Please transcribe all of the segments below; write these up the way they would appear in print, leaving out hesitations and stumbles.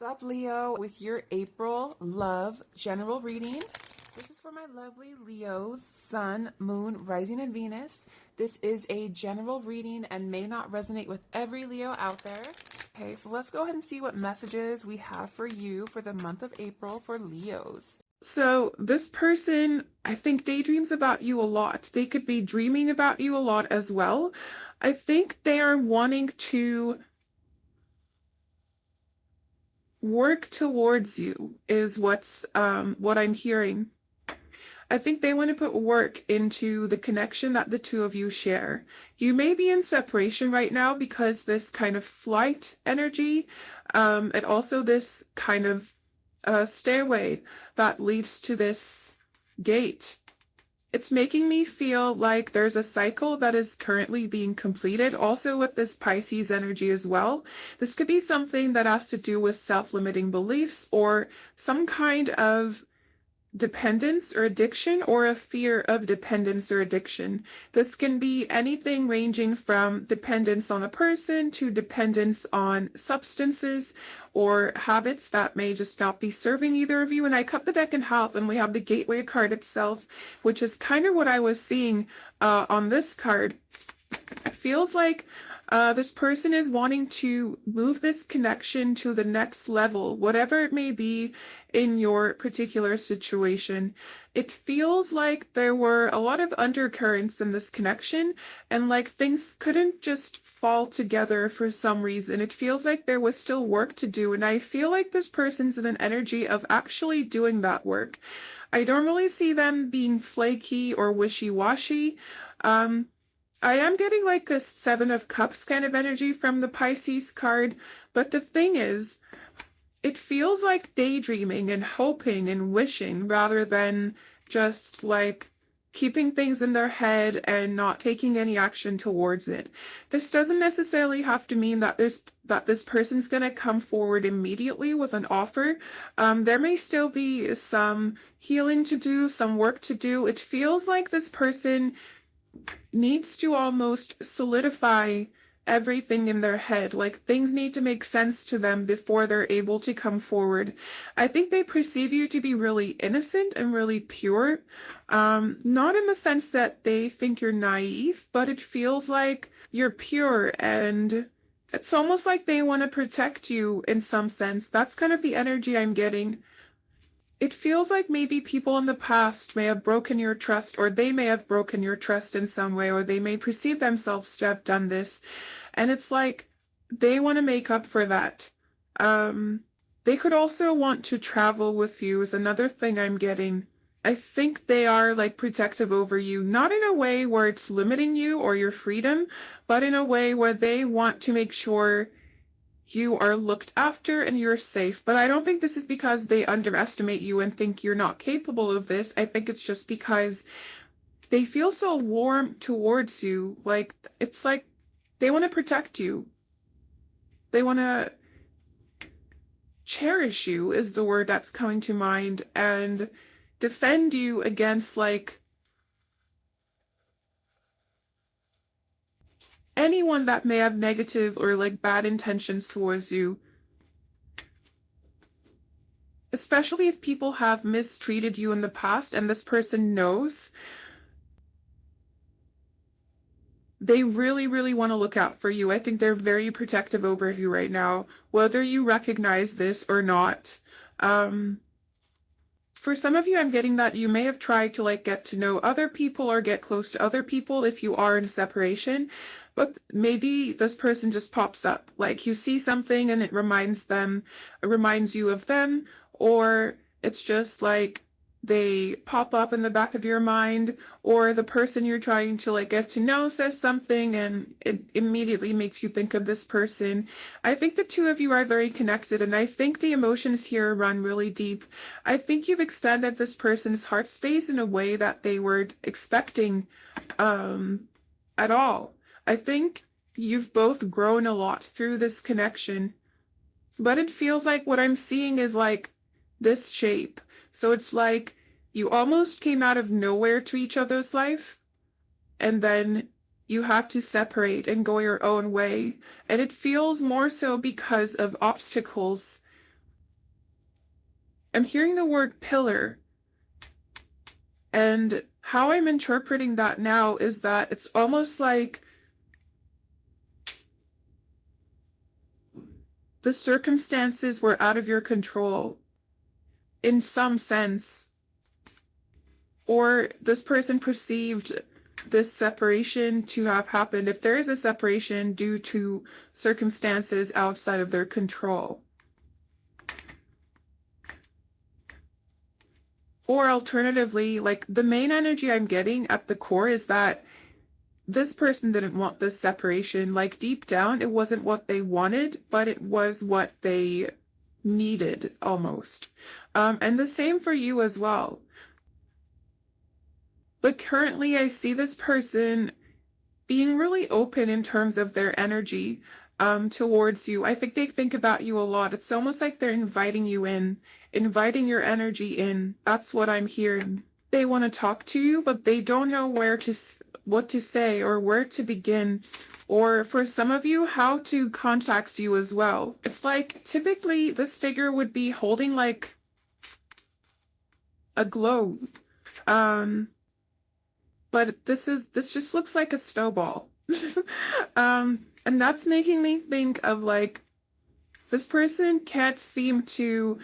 What's up, Leo, with your April love general reading. This is for my lovely Leos, Sun, Moon, Rising, and Venus. This is a general reading and may not resonate with every Leo out there. Okay, so let's go ahead and see what messages we have for you for the month of April for Leos. So this person, I think, daydreams about you a lot. They could be dreaming about you a lot as well. I think they are wanting to work towards you is what I'm hearing. I think they want to put work into the connection that the two of you share. You may be in separation right now because this kind of flight energy, and also this kind of stairway that leads to this gate. It's making me feel like there's a cycle that is currently being completed, also with this Pisces energy as well. This could be something that has to do with self-limiting beliefs or some kind of dependence or addiction, or a fear of dependence or addiction. This can be anything ranging from dependence on a person to dependence on substances or habits that may just not be serving either of you. And I cut the deck in half and we have the Gateway card itself, which is kind of what I was seeing on this card. It feels like this person is wanting to move this connection to the next level, whatever it may be in your particular situation. It feels like there were a lot of undercurrents in this connection, and like things couldn't just fall together for some reason. It feels like there was still work to do, and I feel like this person's in an energy of actually doing that work. I don't really see them being flaky or wishy-washy. I am getting like a Seven of Cups kind of energy from the Pisces card, but the thing is, it feels like daydreaming and hoping and wishing rather than just like keeping things in their head and not taking any action towards it. This doesn't necessarily have to mean that this person's going to come forward immediately with an offer. There may still be some healing to do, some work to do. It feels like this person needs to almost solidify everything in their head. Like things need to make sense to them before they're able to come forward. I think they perceive you to be really innocent and really pure. Not in the sense that they think you're naive, but it feels like you're pure, and it's almost like they want to protect you in some sense. That's kind of the energy I'm getting. It feels like maybe people in the past may have broken your trust, or they may have broken your trust in some way, or they may perceive themselves to have done this. And it's like they want to make up for that. They could also want to travel with you is another thing I'm getting. I think they are like protective over you, not in a way where it's limiting you or your freedom, but in a way where they want to make sure you are looked after and you're safe. But I don't think this is because they underestimate you and think you're not capable of this. I think it's just because they feel so warm towards you. Like, it's like they want to protect you. They want to cherish you is the word that's coming to mind, and defend you against like anyone that may have negative or like bad intentions towards you. Especially if people have mistreated you in the past and this person knows. They really, really want to look out for you. I think they're very protective over you right now, whether you recognize this or not. For some of you, I'm getting that you may have tried to like get to know other people or get close to other people if you are in separation, but maybe this person just pops up. Like you see something and it reminds you of them, or it's just like they pop up in the back of your mind, or the person you're trying to like get to know says something and it immediately makes you think of this person. I think the two of you are very connected, and I think the emotions here run really deep. I think you've expanded this person's heart space in a way that they weren't expecting at all. I think you've both grown a lot through this connection, but it feels like what I'm seeing is like this shape. So it's like you almost came out of nowhere to each other's life, and then you have to separate and go your own way. And it feels more so because of obstacles I'm hearing the word pillar. And how I'm interpreting that now is that it's almost like the circumstances were out of your control in some sense, or this person perceived this separation to have happened, if there is a separation due to circumstances outside of their control. Or alternatively, like the main energy I'm getting at the core is that this person didn't want this separation. Like deep down, it wasn't what they wanted, but it was what they needed almost. And the same for you as well. But currently I see this person being really open in terms of their energy towards you. I think they think about you a lot. It's almost like they're inviting you in, inviting your energy in. That's what I'm hearing. They want to talk to you, but they don't know what to say or where to begin. Or for some of you, how to contact you as well. It's like typically this figure would be holding like a globe. But this just looks like a snowball. And that's making me think of like, this person can't seem to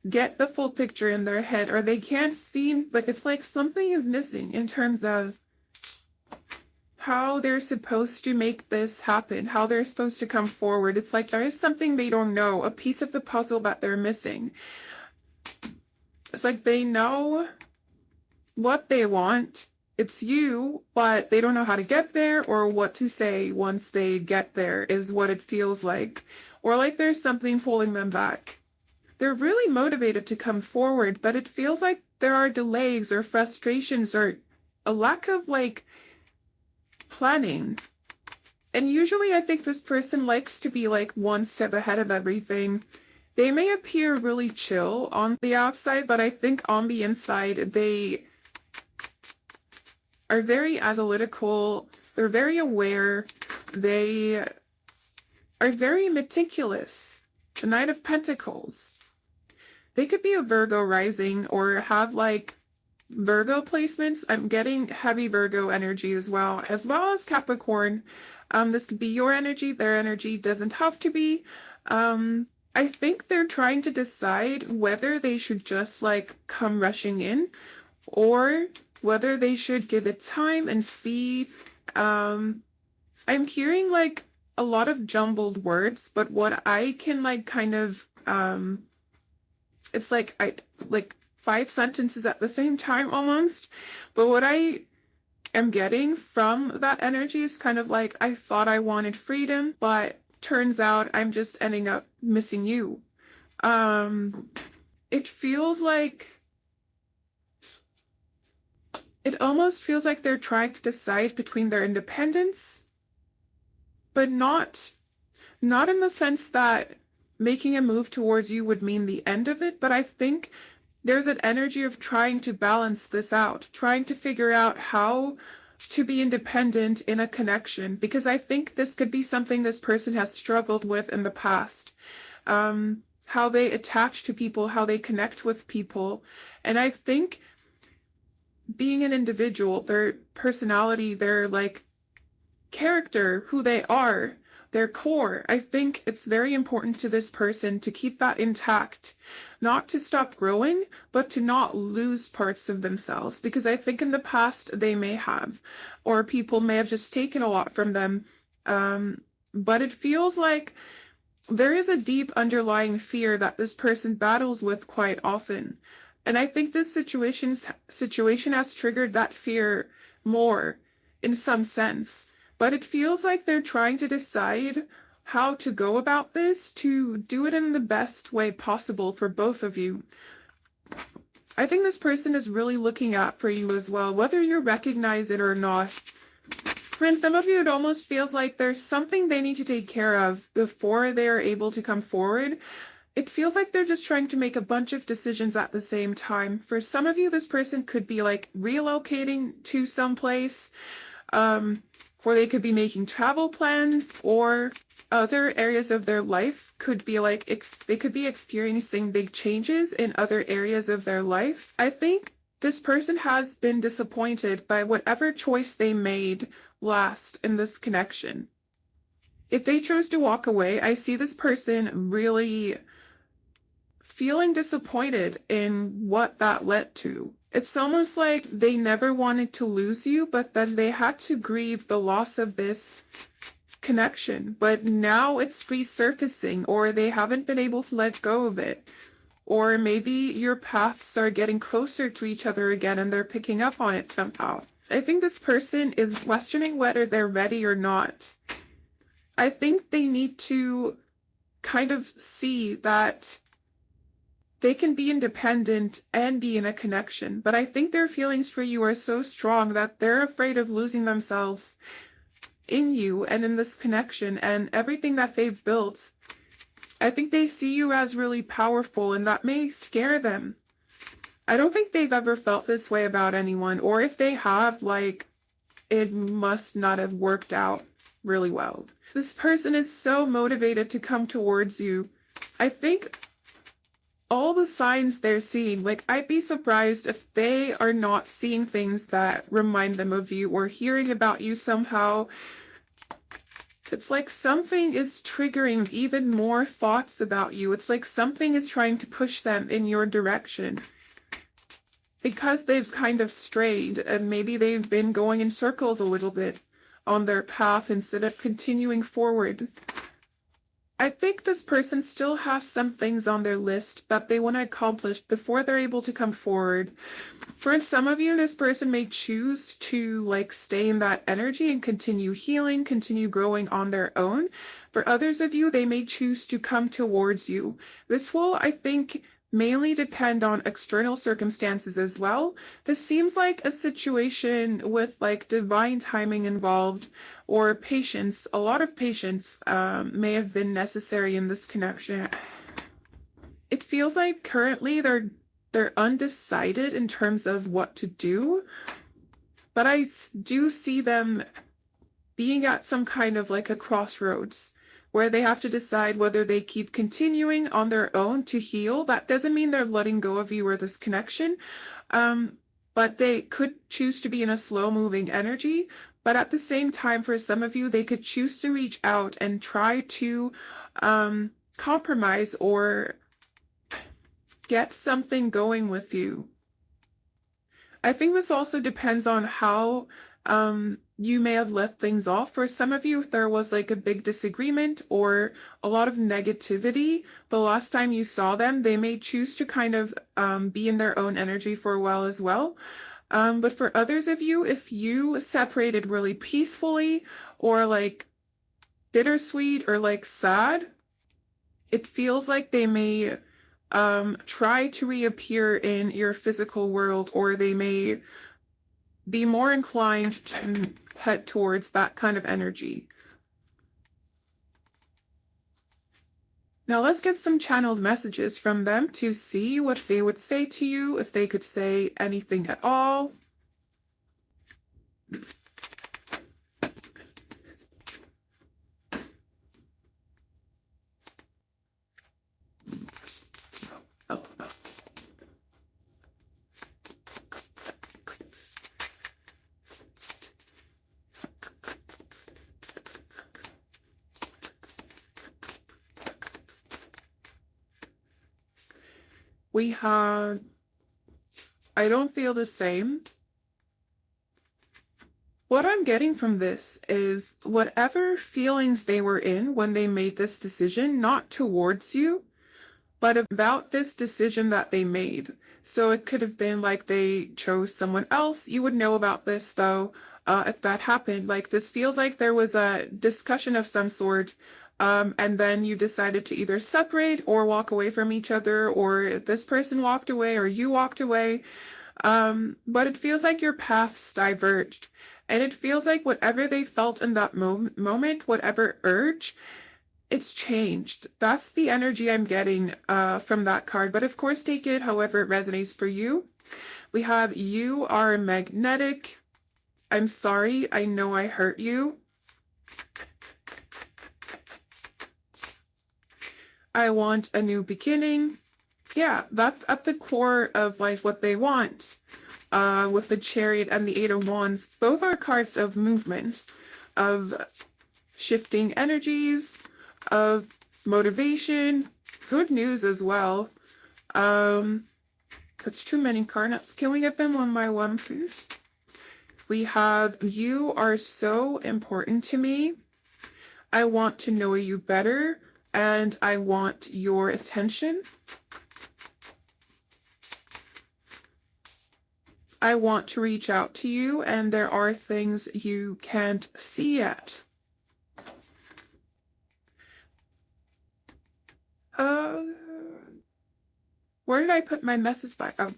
get the full picture in their head, or they can't seem, like it's like something is missing in terms of how they're supposed to make this happen, how they're supposed to come forward. It's like there is something they don't know, a piece of the puzzle that they're missing. It's like they know what they want. It's you, but they don't know how to get there or what to say once they get there is what it feels like. Or like there's something pulling them back. They're really motivated to come forward, but it feels like there are delays or frustrations or a lack of like planning. And usually I think this person likes to be like one step ahead of everything. They may appear really chill on the outside, but I think on the inside they are very analytical, they're very aware, they are very meticulous. The Knight of Pentacles. They could be a Virgo rising or have like Virgo placements. I'm getting heavy Virgo energy as well as Capricorn. This could be your energy, their energy doesn't have to be. I think they're trying to decide whether they should just like come rushing in or whether they should give it time and see. I'm hearing like a lot of jumbled words, but what I can like kind of it's like I like 5 sentences at the same time almost. But what I am getting from that energy is kind of like, I thought I wanted freedom, but turns out I'm just ending up missing you. It feels like it almost feels like they're trying to decide between their independence, but not in the sense that making a move towards you would mean the end of it, but I think there's an energy of trying to balance this out, trying to figure out how to be independent in a connection, because I think this could be something this person has struggled with in the past. How they attach to people, how they connect with people. And I think being an individual, their personality, their like character, who they are, their core, I think it's very important to this person to keep that intact, not to stop growing, but to not lose parts of themselves, because I think in the past they may have, or people may have just taken a lot from them. But it feels like there is a deep underlying fear that this person battles with quite often. And I think this situation has triggered that fear more in some sense. But it feels like they're trying to decide how to go about this to do it in the best way possible for both of you. I think this person is really looking out for you as well, whether you recognize it or not. For some of you, it almost feels like there's something they need to take care of before they are able to come forward. It feels like they're just trying to make a bunch of decisions at the same time. For some of you, this person could be like relocating to some place. For they could be making travel plans, or other areas of their life could be like they could be experiencing big changes in other areas of their life. I think this person has been disappointed by whatever choice they made last in this connection. If they chose to walk away, I see this person really feeling disappointed in what that led to. It's almost like they never wanted to lose you, but then they had to grieve the loss of this connection. But now it's resurfacing, or they haven't been able to let go of it. Or maybe your paths are getting closer to each other again and they're picking up on it somehow. I think this person is questioning whether they're ready or not. I think they need to kind of see that they can be independent and be in a connection, but I think their feelings for you are so strong that they're afraid of losing themselves in you and in this connection and everything that they've built. I think they see you as really powerful, and that may scare them. I don't think they've ever felt this way about anyone, or if they have, like, it must not have worked out really well. This person is so motivated to come towards you. I think all the signs they're seeing, like, I'd be surprised if they are not seeing things that remind them of you or hearing about you somehow. It's like something is triggering even more thoughts about you. It's like something is trying to push them in your direction. Because they've kind of strayed, and maybe they've been going in circles a little bit on their path instead of continuing forward. I think this person still has some things on their list that they want to accomplish before they're able to come forward. For some of you, this person may choose to like stay in that energy and continue healing, continue growing on their own. For others of you, they may choose to come towards you. This will, I think, mainly depend on external circumstances as well. This seems like a situation with like divine timing involved, or patience. A lot of patience may have been necessary in this connection. It feels like currently they're undecided in terms of what to do, but I do see them being at some kind of like a crossroads where they have to decide whether they keep continuing on their own to heal. That doesn't mean they're letting go of you or this connection, but they could choose to be in a slow-moving energy. But at the same time, for some of you, they could choose to reach out and try to compromise or get something going with you. I think this also depends on how you may have left things off. For some of you, if there was like a big disagreement or a lot of negativity the last time you saw them, they may choose to kind of be in their own energy for a while as well. But for others of you, if you separated really peacefully or like bittersweet or like sad, it feels like they may try to reappear in your physical world, or they may be more inclined to head towards that kind of energy. Now let's get some channeled messages from them to see what they would say to you, if they could say anything at all. We have, I don't feel the same. What I'm getting from this is whatever feelings they were in when they made this decision, not towards you, but about this decision that they made. So it could have been like they chose someone else. You would know about this though, if that happened. Like, this feels like there was a discussion of some sort, and then you decided to either separate or walk away from each other, or this person walked away or you walked away. But it feels like your paths diverged, and it feels like whatever they felt in that moment, whatever urge, it's changed. That's the energy I'm getting from that card. But of course, take it however it resonates for you. We have, you are magnetic. I'm sorry, I know I hurt you. I want a new beginning. Yeah, that's at the core of like what they want. With the Chariot and the Eight of Wands, both are cards of movement, of shifting energies, of motivation, good news as well. That's too many cards. Can we get them one by one, please? We have, you are so important to me. I want to know you better, and I want your attention. I want to reach out to you, and there are things you can't see yet. Where did I put my message by? Oh.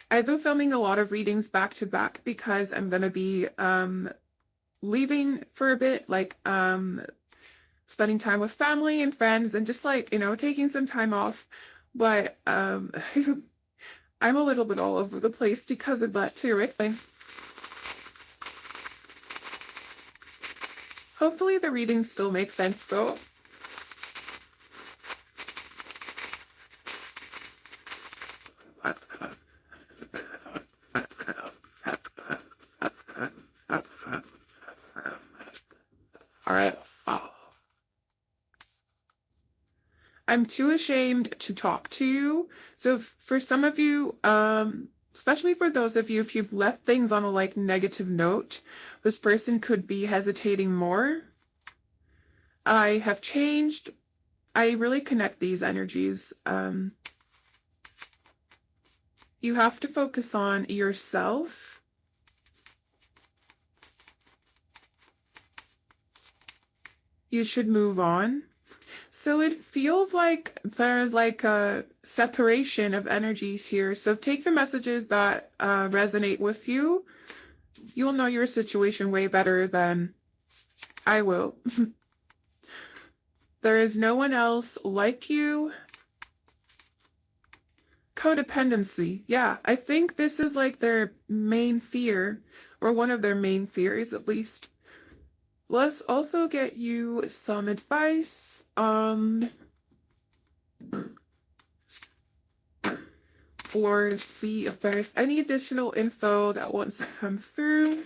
I've been filming a lot of readings back to back because I'm gonna be leaving for a bit, like spending time with family and friends and just like, you know, taking some time off. But I'm a little bit all over the place because of that too, right? Like, hopefully the readings still make sense though. All right. I'm too ashamed to talk to you. So for some of you, especially for those of you, if you've left things on a like negative note, this person could be hesitating more. I have changed. I really connect these energies. You have to focus on yourself. You should move on. So it feels like there's like a separation of energies here. So take the messages that resonate with you. You'll know your situation way better than I will. There is no one else like you. Codependency. Yeah, I think this is like their main fear, or one of their main fears at least. Let's also get you some advice. Or see if there's any additional info that wants to come through.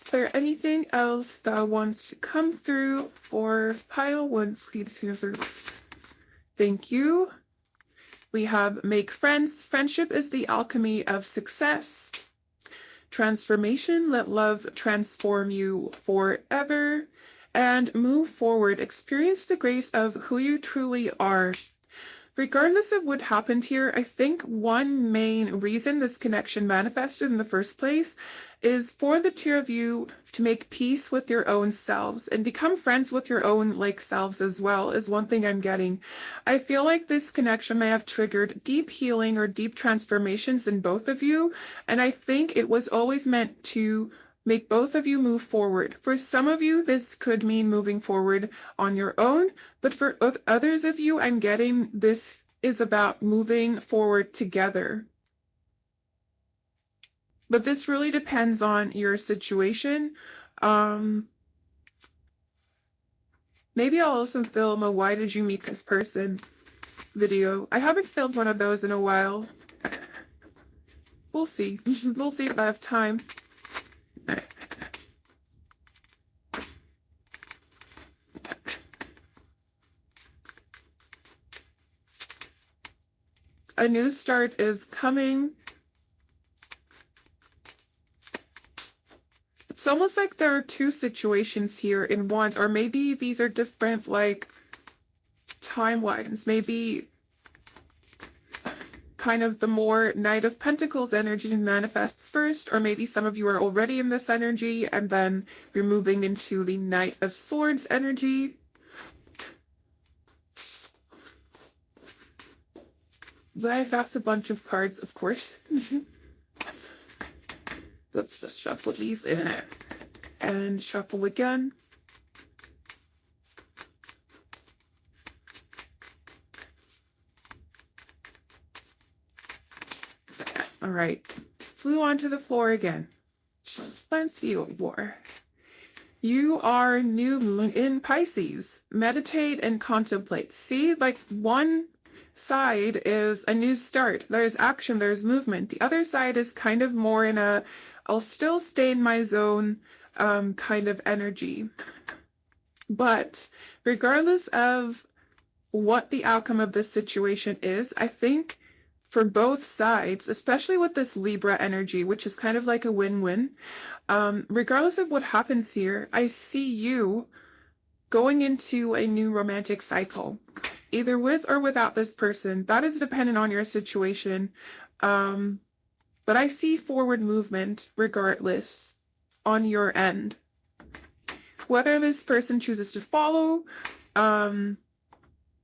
Is there anything else that wants to come through for pile one, please? Thank you. We have make friends. Friendship is the alchemy of success. Transformation, let love transform you forever. And move forward. Experience the grace of who you truly are. Regardless of what happened here, I think one main reason this connection manifested in the first place is for the two of you to make peace with your own selves and become friends with your own like selves as well, is one thing I'm getting. I feel like this connection may have triggered deep healing or deep transformations in both of you, and I think it was always meant to make both of you move forward. For some of you, this could mean moving forward on your own, but for others of you, I'm getting this is about moving forward together. But this really depends on your situation. Maybe I'll also film a "Why did you meet this person?" video. I haven't filmed one of those in a while. We'll see. We'll see if I have time. A new start is coming. It's almost like there are two situations here in one, or maybe these are different, like, timelines. Maybe kind of the more Knight of Pentacles energy manifests first, or maybe some of you are already in this energy and then you're moving into the Knight of Swords energy. But that's a bunch of cards, of course. Let's just shuffle these in and shuffle again. All right, flew onto the floor again. Let's see what war. You are new in Pisces. Meditate and contemplate. See, like one side is a new start. There's action, there's movement. The other side is kind of more in a, I'll still stay in my zone kind of energy. But regardless of what the outcome of this situation is, I think for both sides, especially with this Libra energy, which is kind of like a win-win, regardless of what happens here, I see you going into a new romantic cycle, either with or without this person. That is dependent on your situation. But I see forward movement regardless on your end. Whether this person chooses to follow,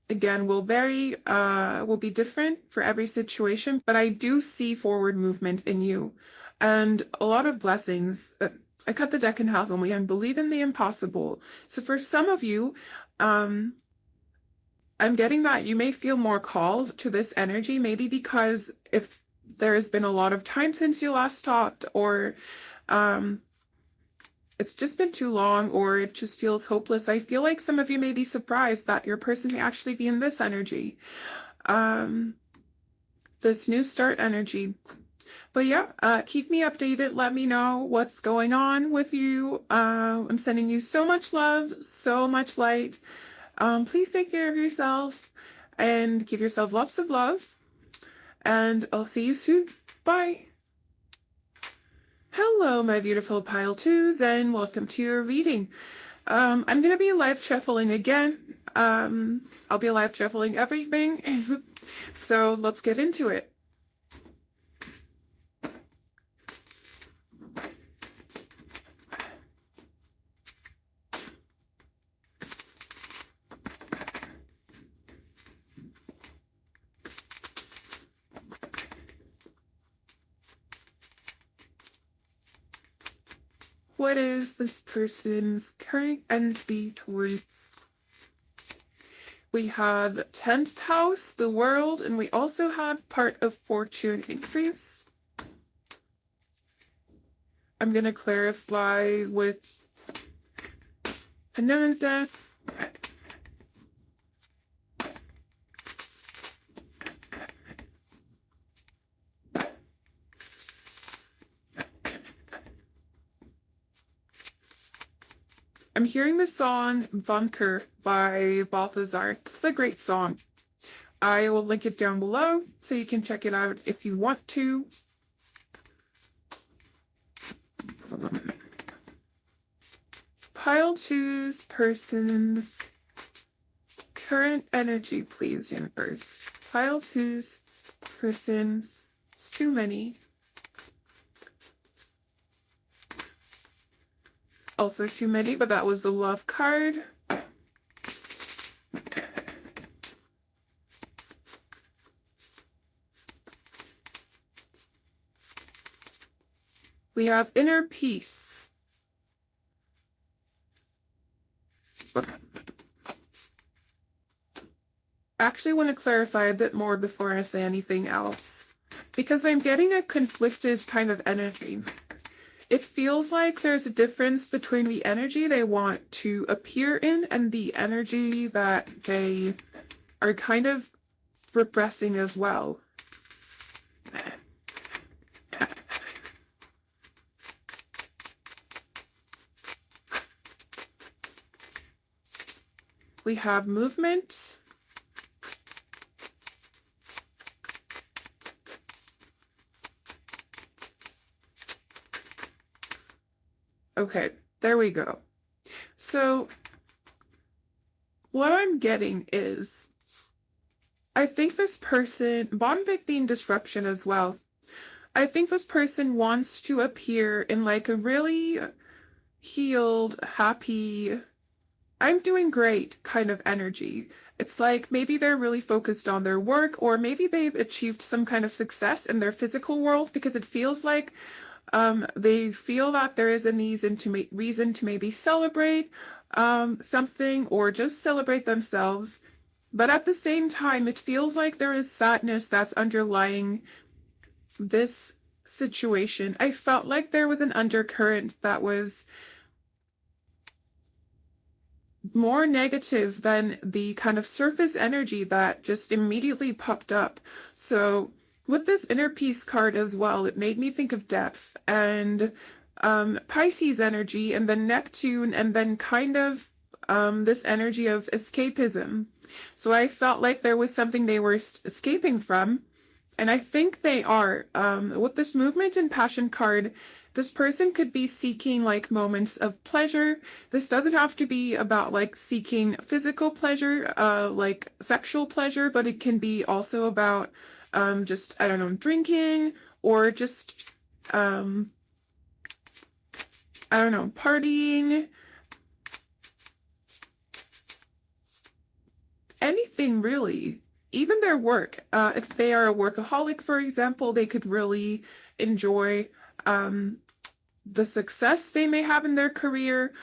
again, will be different for every situation, but I do see forward movement in you and a lot of blessings. I cut the deck in half and we believe in the impossible. So for some of you, I'm getting that you may feel more called to this energy, maybe because if there has been a lot of time since you last talked, or it's just been too long, or it just feels hopeless. I feel like some of you may be surprised that your person may actually be in this energy. This new start energy. But yeah, keep me updated. Let me know what's going on with you. I'm sending you so much love, so much light. Please take care of yourself and give yourself lots of love. And I'll see you soon. Bye. Hello, my beautiful pile twos, and welcome to your reading. I'm going to be live shuffling again. I'll be live shuffling everything. So let's get into it. What is this person's current energy towards? We have 10th house, the world, and we also have part of fortune increase. I'm going to clarify with Ananda. I'm hearing the song Bunker by Balthazar. It's a great song. I will link it down below so you can check it out if you want to. Pile two's person's current energy, please, universe. Pile two's person's. It's too many. Also too many, but that was the love card. We have inner peace. I actually want to clarify a bit more before I say anything else, because I'm getting a conflicted kind of energy. It feels like there's a difference between the energy they want to appear in and the energy that they are kind of repressing as well. We have movement. Okay, there we go. So what I'm getting is I think this person, bottom big being disruption as well. I think this person wants to appear in like a really healed, happy, I'm doing great kind of energy. It's like maybe they're really focused on their work, or maybe they've achieved some kind of success in their physical world because it feels like they feel that there is a reason to maybe celebrate something or just celebrate themselves. But at the same time, it feels like there is sadness that's underlying this situation. I felt like there was an undercurrent that was more negative than the kind of surface energy that just immediately popped up. So with this inner peace card as well, it made me think of depth and Pisces energy and then Neptune and then kind of this energy of escapism. So I felt like there was something they were escaping from. And I think they are. With this movement and passion card, this person could be seeking like moments of pleasure. This doesn't have to be about like seeking physical pleasure, like sexual pleasure, but it can be also about just, I don't know, drinking or just, I don't know, partying. Anything really. Even their work. If they are a workaholic, for example, they could really enjoy the success they may have in their career,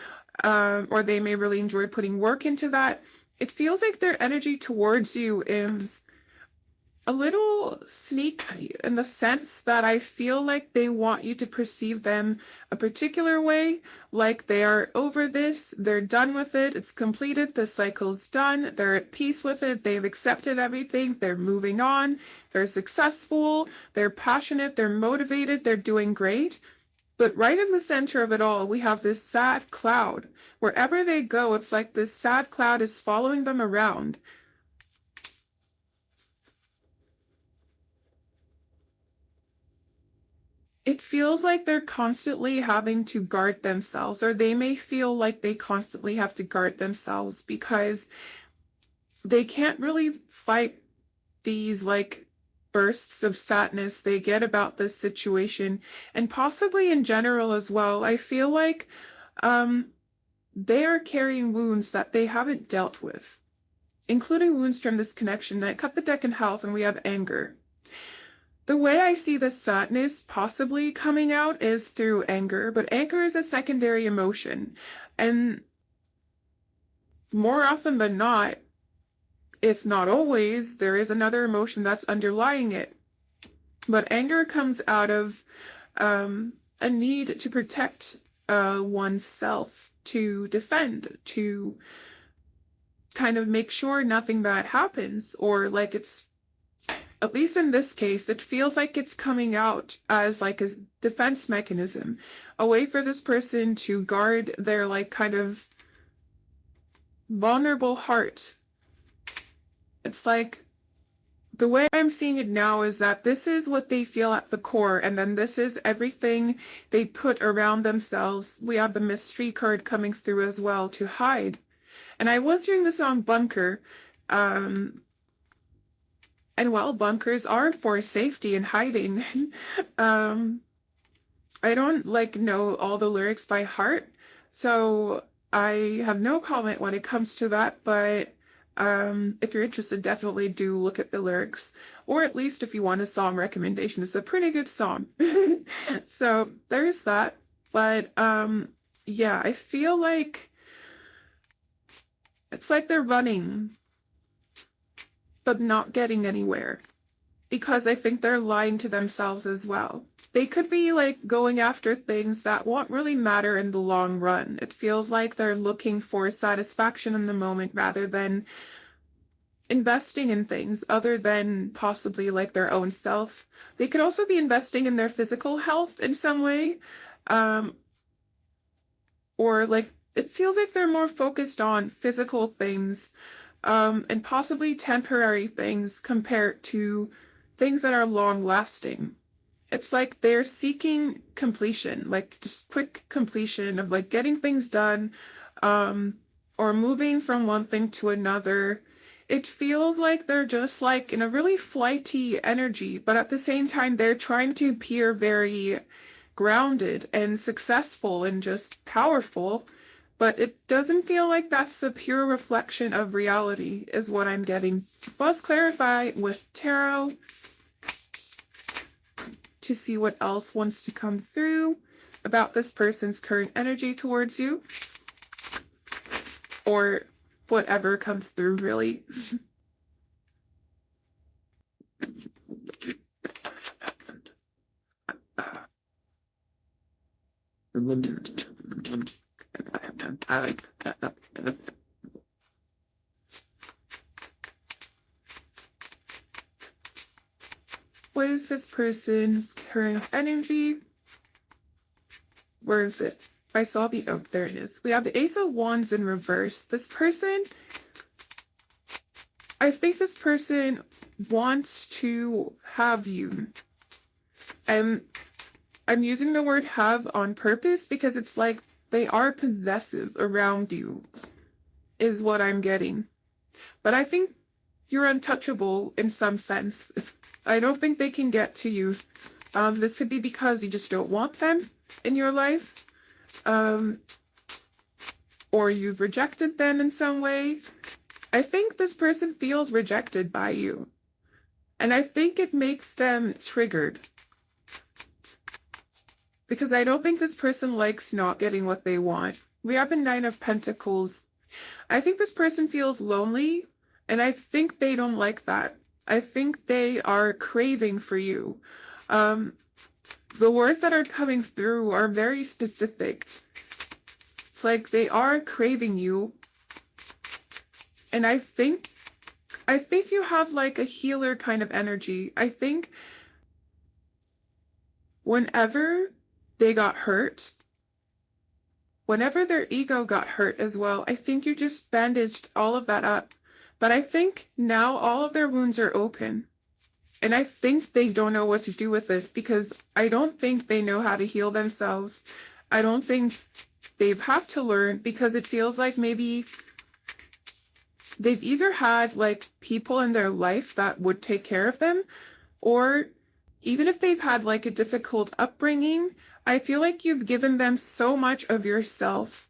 or they may really enjoy putting work into that. It feels like their energy towards you is a little sneaky in the sense that I feel like they want you to perceive them a particular way, like they are over this, they're done with it, it's completed, the cycle's done, they're at peace with it, they've accepted everything, they're moving on, they're successful, they're passionate, they're motivated, they're doing great. But right in the center of it all, we have this sad cloud. Wherever they go, it's like this sad cloud is following them around. It feels like they're constantly having to guard themselves, or they may feel like they constantly have to guard themselves because they can't really fight these like bursts of sadness they get about this situation, and possibly in general as well. I feel like they are carrying wounds that they haven't dealt with, including wounds from this connection. I cut the deck in health and we have anger. The way I see the sadness possibly coming out is through anger, but anger is a secondary emotion. And more often than not, if not always, there is another emotion that's underlying it. But anger comes out of a need to protect oneself, to defend, to kind of make sure nothing bad happens, or like it's, at least in this case, it feels like it's coming out as like a defense mechanism, a way for this person to guard their like kind of vulnerable heart. It's like the way I'm seeing it now is that this is what they feel at the core, and then this is everything they put around themselves. We have the mystery card coming through as well to hide. And I was hearing the song Bunker, and well, bunkers are for safety and hiding. I don't like know all the lyrics by heart, so I have no comment when it comes to that, but if you're interested, definitely do look at the lyrics, or at least if you want a song recommendation, it's a pretty good song. So there's that. But yeah, I feel like it's like they're running but not getting anywhere, because I think they're lying to themselves as well. They could be like going after things that won't really matter in the long run. It feels like they're looking for satisfaction in the moment rather than investing in things other than possibly like their own self. They could also be investing in their physical health in some way. Or like it feels like they're more focused on physical things, and possibly temporary things compared to things that are long lasting. It's like they're seeking completion, like just quick completion of like getting things done, or moving from one thing to another. It feels like they're just like in a really flighty energy, but at the same time, they're trying to appear very grounded and successful and just powerful. But it doesn't feel like that's the pure reflection of reality, is what I'm getting. Let's clarify with tarot to see what else wants to come through about this person's current energy towards you. Or whatever comes through, really. What is this person's current energy? Where is it? I saw the, oh, there it is. We have the Ace of Wands in reverse. This person, I think this person wants to have you. And I'm using the word have on purpose because it's like they are possessive around you, is what I'm getting. But I think you're untouchable in some sense. I don't think they can get to you. This could be because you just don't want them in your life. Or you've rejected them in some way. I think this person feels rejected by you. And I think it makes them triggered. Because I don't think this person likes not getting what they want. We have the Nine of Pentacles. I think this person feels lonely, and I think they don't like that. I think they are craving for you. The words that are coming through are very specific. It's like they are craving you. And I think you have like a healer kind of energy. I think whenever they got hurt, whenever their ego got hurt as well, I think you just bandaged all of that up. But I think now all of their wounds are open. And I think they don't know what to do with it because I don't think they know how to heal themselves. I don't think they've had to learn because it feels like maybe they've either had like people in their life that would take care of them, or even if they've had like a difficult upbringing, I feel like you've given them so much of yourself,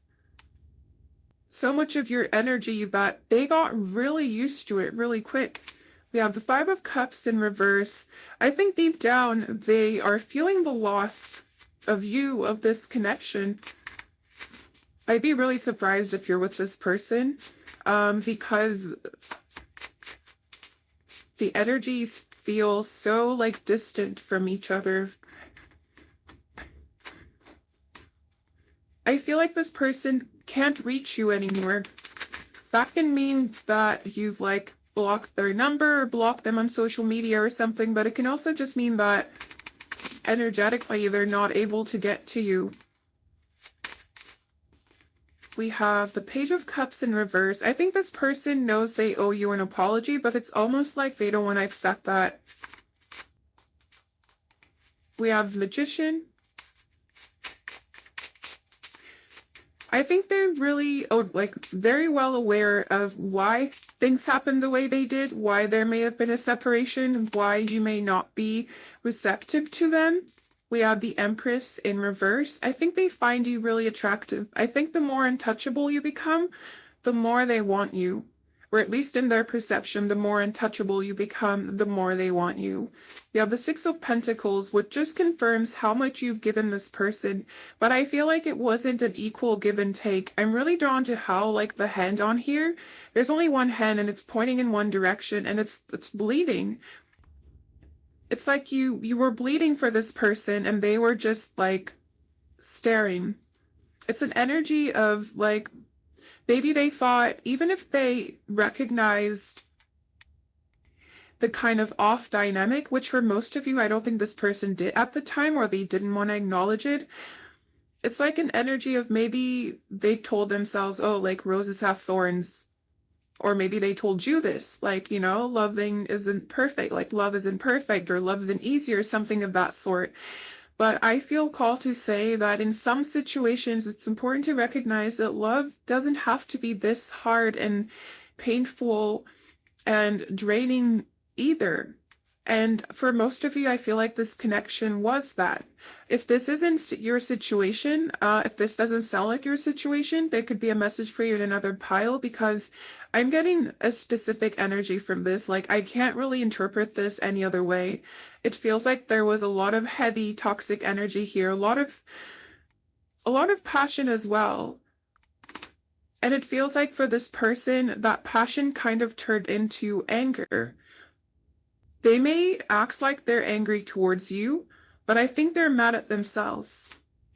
so much of your energy that they got really used to it really quick. We have the Five of Cups in reverse. I think deep down they are feeling the loss of you, of this connection. I'd be really surprised if you're with this person because the energies feel so like distant from each other. I feel like this person can't reach you anymore. That can mean that you've like blocked their number or blocked them on social media or something, but it can also just mean that energetically they're not able to get to you. We have the Page of Cups in reverse. I think this person knows they owe you an apology, but it's almost like they don't want to accept that. We have Magician. I think they're really very well aware of why things happened the way they did, why there may have been a separation, why you may not be receptive to them. We have the Empress in reverse. I think they find you really attractive. I think the more untouchable you become, the more they want you. Or at least in their perception, the more untouchable you become, the more they want you. You have the Six of Pentacles, which just confirms how much you've given this person. But I feel like it wasn't an equal give and take. I'm really drawn to how, like, the hand on here, there's only one hand and it's pointing in one direction and it's bleeding. It's like you were bleeding for this person and they were just, like, staring. It's an energy of, like, maybe they thought, even if they recognized the kind of off dynamic, which for most of you, I don't think this person did at the time, or they didn't want to acknowledge it. It's like an energy of maybe they told themselves, oh, like roses have thorns. Or maybe they told you this, like, you know, loving isn't perfect, like love isn't perfect, or love isn't easy, or something of that sort. But I feel called to say that in some situations, it's important to recognize that love doesn't have to be this hard and painful and draining either. And for most of you, I feel like this connection was that. If this isn't your situation, if this doesn't sound like your situation, there could be a message for you in another pile, because I'm getting a specific energy from this. Like, I can't really interpret this any other way. It feels like there was a lot of heavy toxic energy here, a lot of passion as well. And it feels like for this person, that passion kind of turned into anger. They may act like they're angry towards you, but I think they're mad at themselves.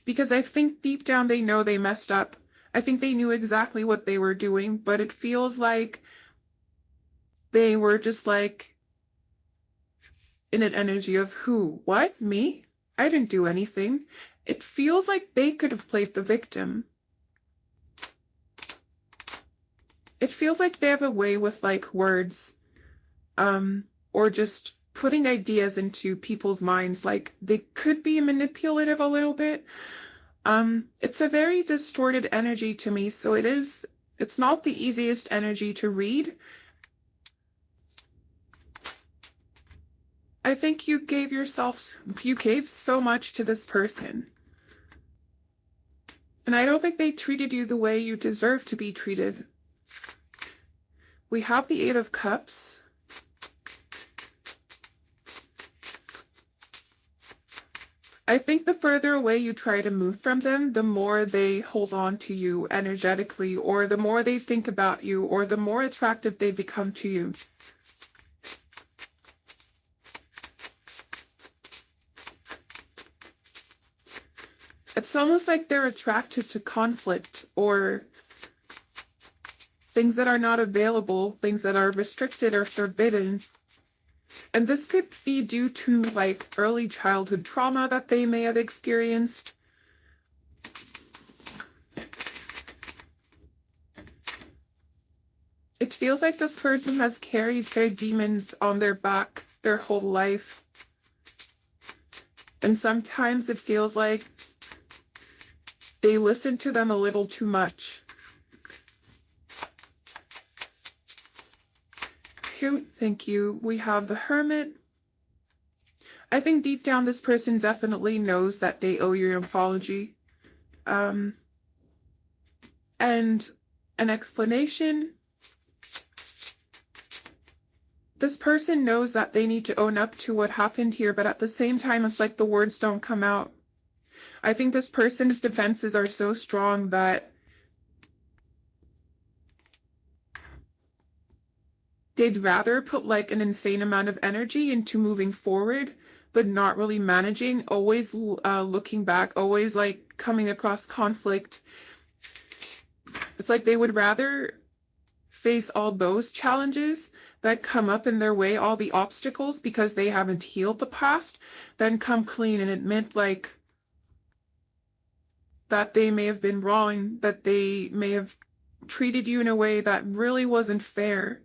Because I think deep down they know they messed up. I think they knew exactly what they were doing, but it feels like they were just like in an energy of who? What? Me? I didn't do anything. It feels like they could have played the victim. It feels like they have a way with like words. Or just putting ideas into people's minds, like they could be manipulative a little bit. It's a very distorted energy to me, so it's not the easiest energy to read. I think you gave so much to this person. And I don't think they treated you the way you deserve to be treated. We have the Eight of Cups. I think the further away you try to move from them, the more they hold on to you energetically, or the more they think about you, or the more attractive they become to you. It's almost like they're attracted to conflict, or things that are not available, things that are restricted or forbidden. And this could be due to like early childhood trauma that they may have experienced. It feels like this person has carried their demons on their back their whole life. And sometimes it feels like they listen to them a little too much. Thank you. We have the Hermit. I think deep down this person definitely knows that they owe you an apology. And an explanation. This person knows that they need to own up to what happened here, but at the same time, it's like the words don't come out. I think this person's defenses are so strong that they'd rather put like an insane amount of energy into moving forward, but not really managing, always looking back, always like coming across conflict. It's like they would rather face all those challenges that come up in their way, all the obstacles, because they haven't healed the past, than come clean and admit like that they may have been wrong, that they may have treated you in a way that really wasn't fair.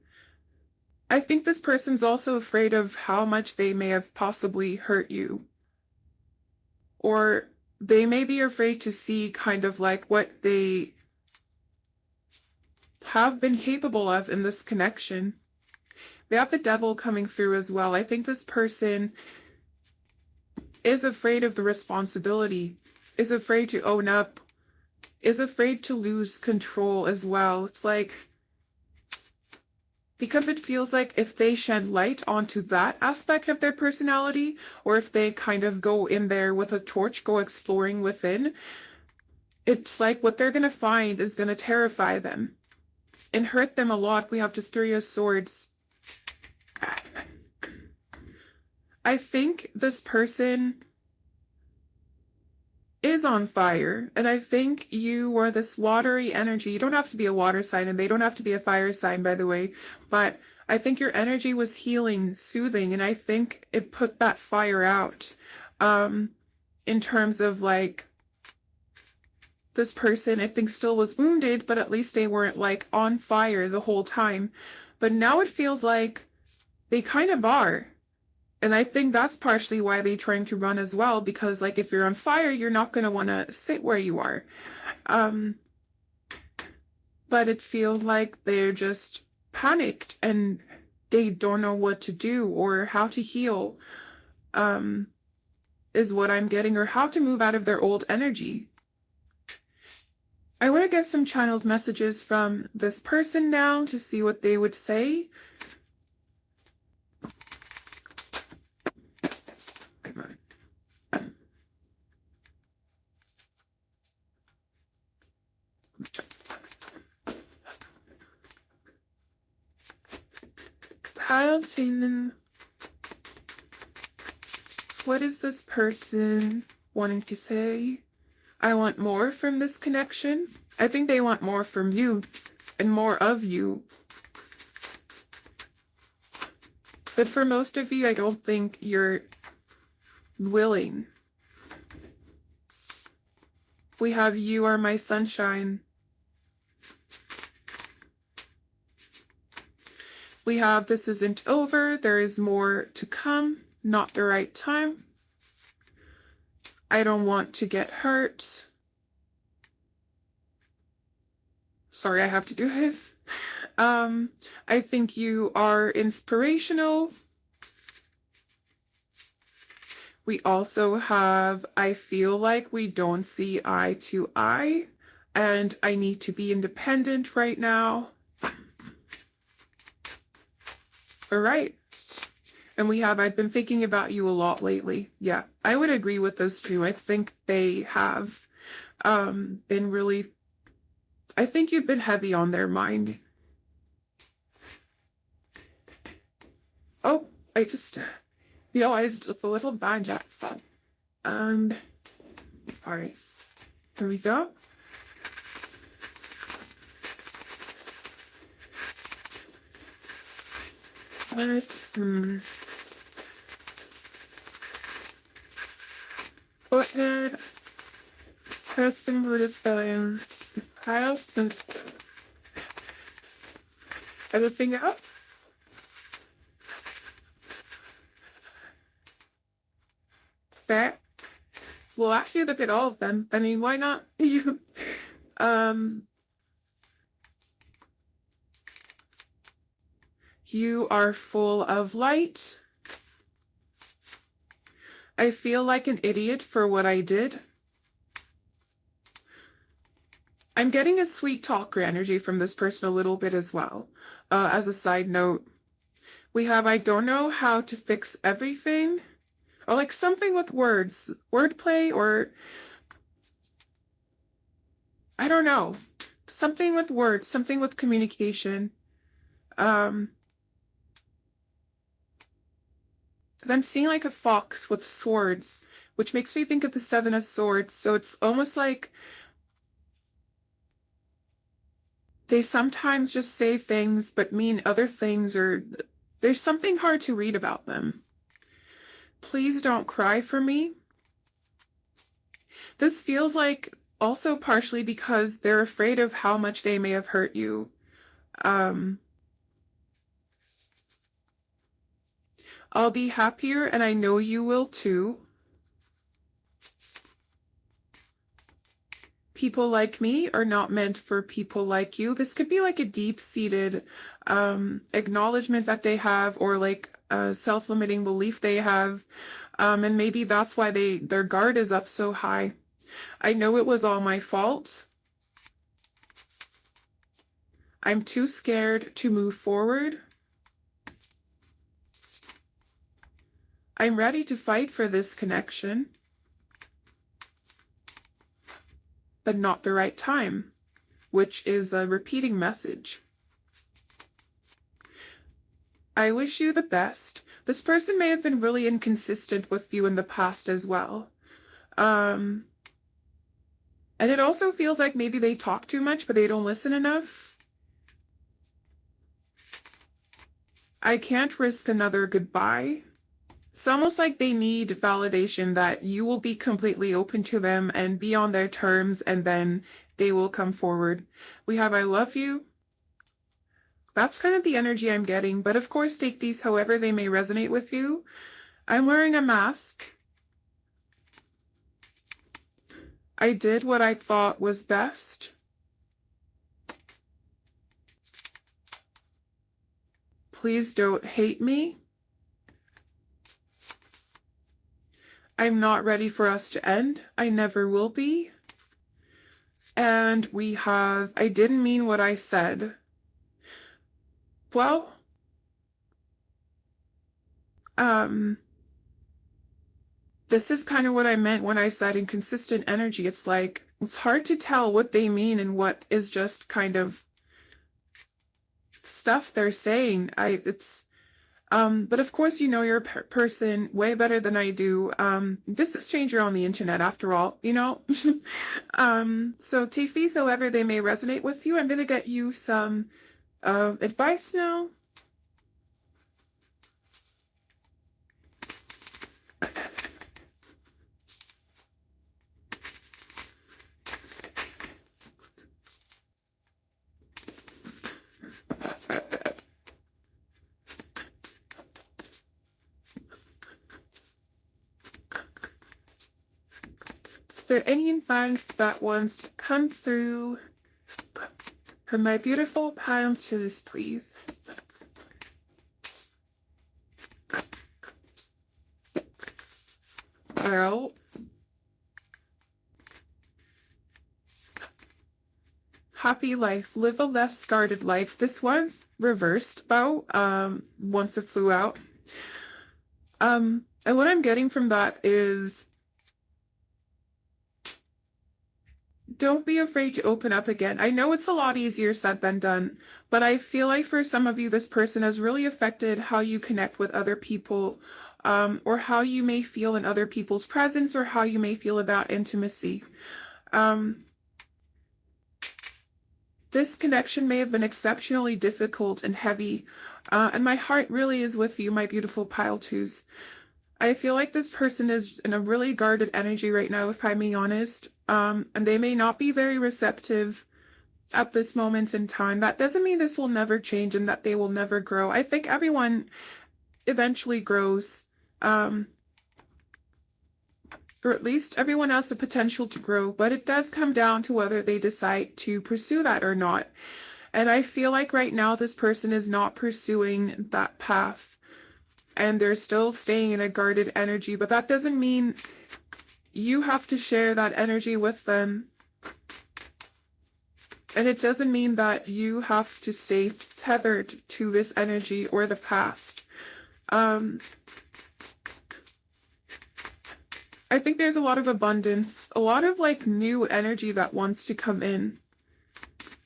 I think this person's also afraid of how much they may have possibly hurt you. Or they may be afraid to see kind of like what they have been capable of in this connection. We have the Devil coming through as well. I think this person is afraid of the responsibility, is afraid to own up, is afraid to lose control as well. It's like, because it feels like if they shed light onto that aspect of their personality, or if they kind of go in there with a torch, go exploring within, it's like what they're going to find is going to terrify them and hurt them a lot. We have the Three of Swords. I think this person is on fire, and I think you are this watery energy. You don't have to be a water sign, and they don't have to be a fire sign, by the way, but I think your energy was healing, soothing, and I think it put that fire out. In terms of like, this person, I think, still was wounded, but at least they weren't like on fire the whole time. But now it feels like they kind of are. And I think that's partially why they're trying to run as well, because like if you're on fire, you're not going to want to sit where you are. But it feels like they're just panicked, and they don't know what to do or how to heal, is what I'm getting, or how to move out of their old energy. I want to get some channeled messages from this person now to see what they would say. What is this person wanting to say? I want more from this connection. I think they want more from you and more of you. But for most of you, I don't think you're willing. We have "You Are My Sunshine." We have "This Isn't Over. There is more to come. Not the right time. I don't want to get hurt." Sorry, I have to do it. I think you are inspirational. We also have "I feel like we don't see eye to eye, and I need to be independent right now." All right. And we have "I've been thinking about you a lot lately." Yeah, I would agree with those two. I think they have been really, I think you've been heavy on their mind. Oh, I just realized it's a little bad accent. All right, here we go. What did person would have done? House and everything else? Fair. Well, actually, look at all of them. I mean, why not you? You are full of light. I feel like an idiot for what I did. I'm getting a sweet talker energy from this person a little bit as well. As a side note, we have "I don't know how to fix everything," or like something with words, wordplay, or I don't know, something with words, something with communication. Because I'm seeing like a fox with swords, which makes me think of the Seven of Swords. So it's almost like they sometimes just say things but mean other things, or there's something hard to read about them. Please don't cry for me. This feels like also partially because they're afraid of how much they may have hurt you. I'll be happier, and I know you will too. People like me are not meant for people like you. This could be like a deep-seated acknowledgement that they have, or like a self-limiting belief they have. And maybe that's why their guard is up so high. I know it was all my fault. I'm too scared to move forward. I'm ready to fight for this connection, but not the right time, which is a repeating message. I wish you the best. This person may have been really inconsistent with you in the past as well. And it also feels like maybe they talk too much, but they don't listen enough. I can't risk another goodbye. It's almost like they need validation that you will be completely open to them and be on their terms, and then they will come forward. We have "I love you." That's kind of the energy I'm getting, but of course take these however they may resonate with you. I'm wearing a mask. I did what I thought was best. please don't hate me. I'm not ready for us to end. I never will be. And we have, I didn't mean what I said. Well, this is kind of what I meant when I said inconsistent energy. It's like, it's hard to tell what they mean and what is just kind of stuff they're saying. But of course, you know your person way better than I do. This is a stranger on the internet after all, you know? So take these however they may resonate with you. I'm gonna get you some advice now. Is there any advice that wants to come through from my beautiful piles, please? Well, happy life, live a less guarded life. This was reversed about once it flew out. And what I'm getting from that is don't be afraid to open up again. I know it's a lot easier said than done, but I feel like for some of you, this person has really affected how you connect with other people, or how you may feel in other people's presence, or how you may feel about intimacy. This connection may have been exceptionally difficult and heavy, and my heart really is with you, my beautiful pile twos. I feel like this person is in a really guarded energy right now, if I'm being honest, and they may not be very receptive at this moment in time. That doesn't mean this will never change and that they will never grow. I think everyone eventually grows, or at least everyone has the potential to grow, but it does come down to whether they decide to pursue that or not. And I feel like right now this person is not pursuing that path. And they're still staying in a guarded energy, but that doesn't mean you have to share that energy with them. And it doesn't mean that you have to stay tethered to this energy or the past. I think there's a lot of abundance, a lot of like new energy that wants to come in.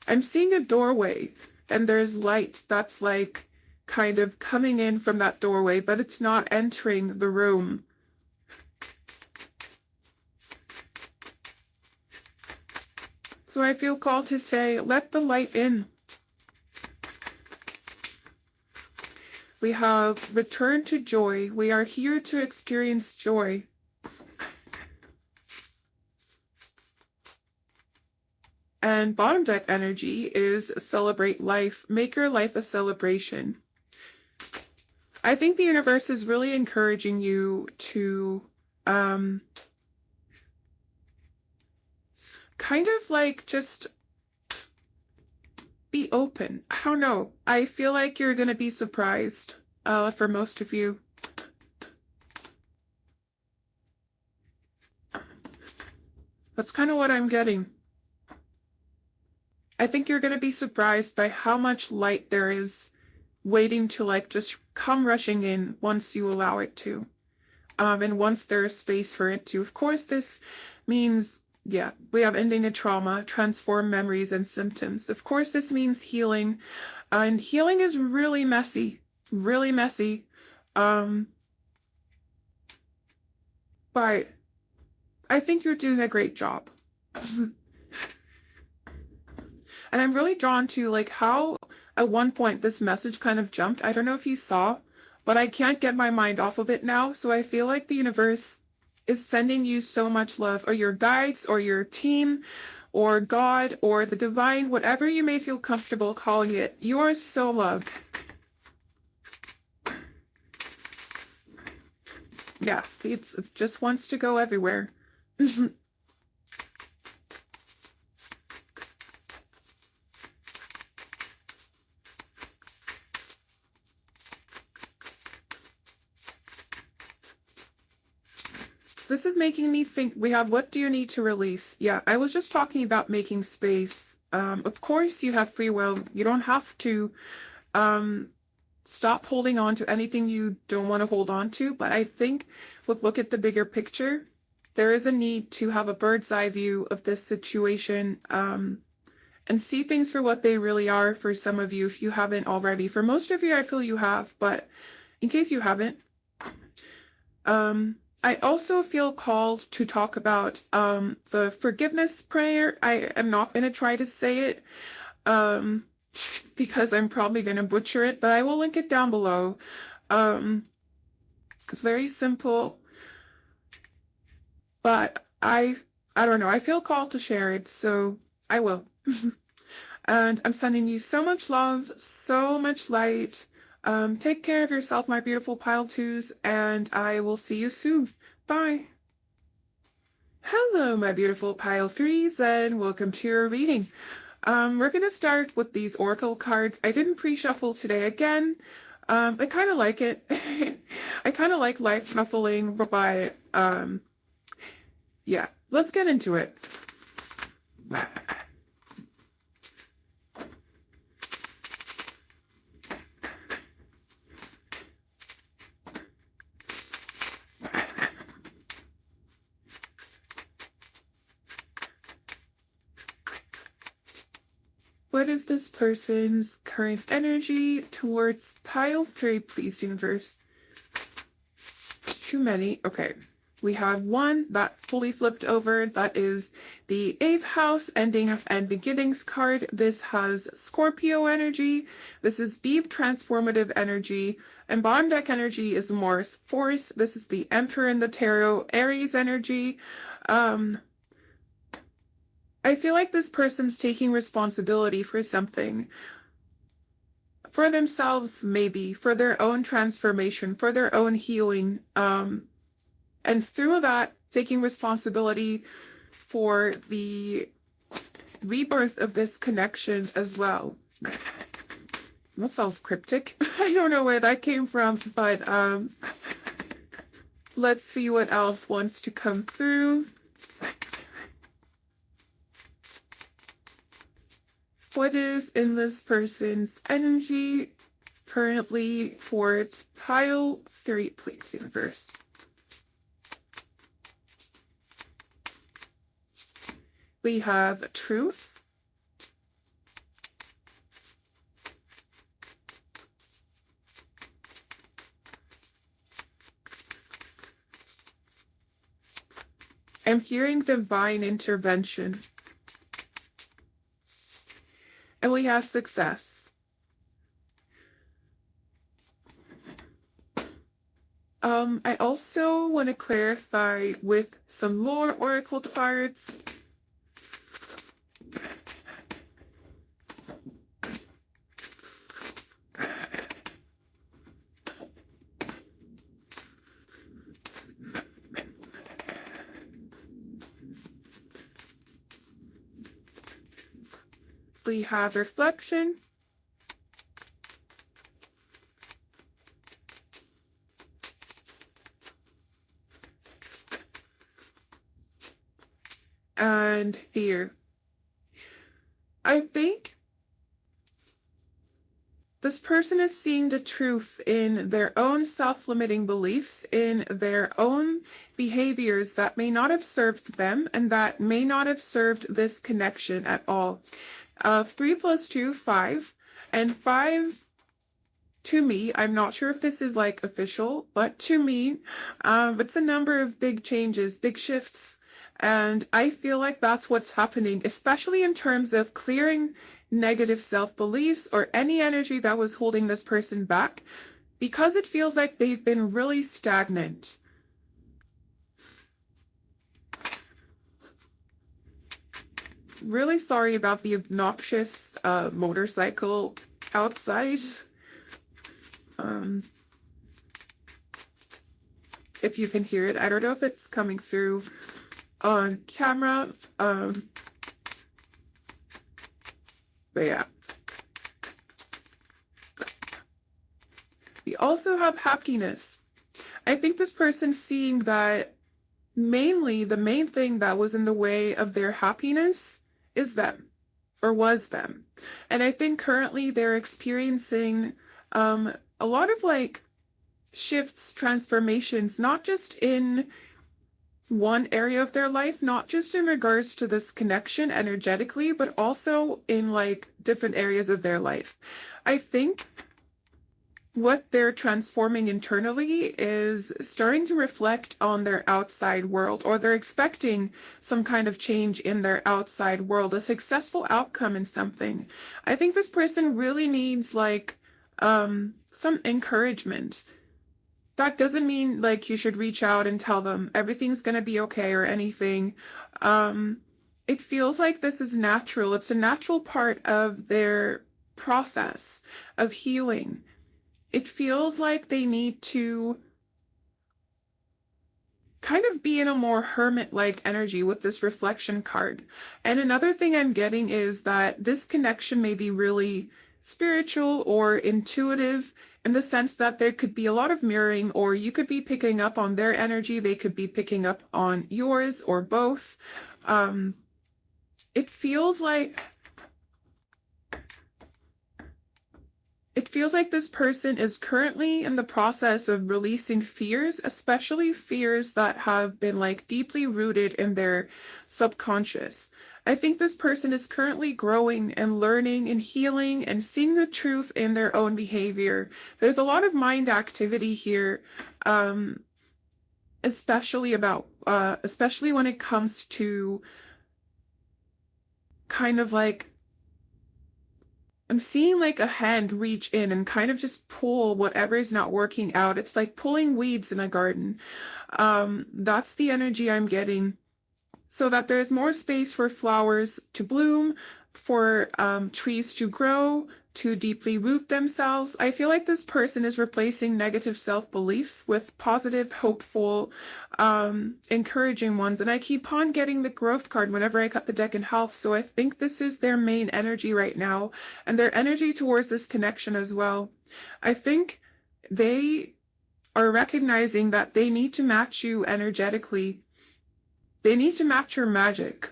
I'm seeing a doorway and there's light that's like kind of coming in from that doorway, but it's not entering the room. So I feel called to say, let the light in. We have return to joy. We are here to experience joy. And bottom deck energy is celebrate life. Make your life a celebration. I think the universe is really encouraging you to kind of like just be open. I don't know. I feel like you're going to be surprised for most of you. That's kind of what I'm getting. I think you're going to be surprised by how much light there is waiting to like just come rushing in once you allow it to. And once there's space for it to. Of course, this means, yeah, we have ending a trauma, transform memories and symptoms. Of course, this means healing. And healing is really messy, really messy. But I think you're doing a great job. And I'm really drawn to like how at one point this message kind of jumped. I don't know if you saw, but I can't get my mind off of it now. So I feel like the universe is sending you so much love, or your guides, or your team, or God, or the divine, whatever you may feel comfortable calling it. You are so loved. Yeah, it just wants to go everywhere. this is making me think. We have what do you need to release? Yeah, I was just talking about making space. Of course you have free will. You don't have to stop holding on to anything you don't want to hold on to. But I think look at the bigger picture. There is a need to have a bird's eye view of this situation, and see things for what they really are for some of you if you haven't already. For most of you, I feel you have, but in case you haven't, I also feel called to talk about the forgiveness prayer. I am not going to try to say it because I'm probably going to butcher it, but I will link it down below. It's very simple, but I don't know. I feel called to share it, so I will. And I'm sending you so much love, so much light. Take care of yourself, my beautiful pile twos, and I will see you soon. Bye. Hello, my beautiful pile threes, and welcome to your reading. We're going to start with these oracle cards. I didn't pre-shuffle today again. I kind of like it. I kind of like light shuffling, but yeah, let's get into it. What is this person's current energy towards pile three, please, universe? Too many. Okay. We have one that fully flipped over. That is the 8th house ending and beginnings card. This has Scorpio energy. This is deep transformative energy. And bottom deck energy is Morris force. This is the Emperor in the tarot, Aries energy. I feel like this person's taking responsibility for something. For themselves, maybe. For their own transformation. For their own healing. And through that, taking responsibility for the rebirth of this connection as well. That sounds cryptic. I don't know where that came from, but let's see what else wants to come through. What is in this person's energy currently for its pile three, please, universe? We have truth. I'm hearing divine intervention. And we have success. I also want to clarify with some more oracle cards. We have reflection. And fear. I think this person is seeing the truth in their own self-limiting beliefs, in their own behaviors that may not have served them and that may not have served this connection at all. 3 + 2, 5, and 5 to me, I'm not sure if this is like official, but to me, it's a number of big changes, big shifts, and I feel like that's what's happening, especially in terms of clearing negative self-beliefs or any energy that was holding this person back, because it feels like they've been really stagnant. Really sorry about the obnoxious motorcycle outside. If you can hear it, I don't know if it's coming through on camera. But yeah. We also have happiness. I think this person's seeing that mainly the main thing that was in the way of their happiness is them, or was them. And I think currently they're experiencing a lot of like shifts, transformations, not just in one area of their life, not just in regards to this connection energetically, but also in like different areas of their life. I think what they're transforming internally is starting to reflect on their outside world, or they're expecting some kind of change in their outside world, a successful outcome in something. I think this person really needs like some encouragement. That doesn't mean like you should reach out and tell them everything's going to be okay or anything. It feels like this is natural. It's a natural part of their process of healing. It feels like they need to kind of be in a more hermit-like energy with this reflection card. And another thing I'm getting is that this connection may be really spiritual or intuitive, in the sense that there could be a lot of mirroring, or you could be picking up on their energy, they could be picking up on yours, or both. It feels like this person is currently in the process of releasing fears, especially fears that have been like deeply rooted in their subconscious. I think this person is currently growing and learning and healing and seeing the truth in their own behavior. There's a lot of mind activity here, especially when it comes to kind of like, I'm seeing like a hand reach in and kind of just pull whatever is not working out. It's like pulling weeds in a garden. That's the energy I'm getting. So that there's more space for flowers to bloom, for trees to grow, to deeply root themselves. I feel like this person is replacing negative self-beliefs with positive, hopeful, encouraging ones. And I keep on getting the growth card whenever I cut the deck in half. So I think this is their main energy right now, and their energy towards this connection as well. I think they are recognizing that they need to match you energetically. They need to match your magic.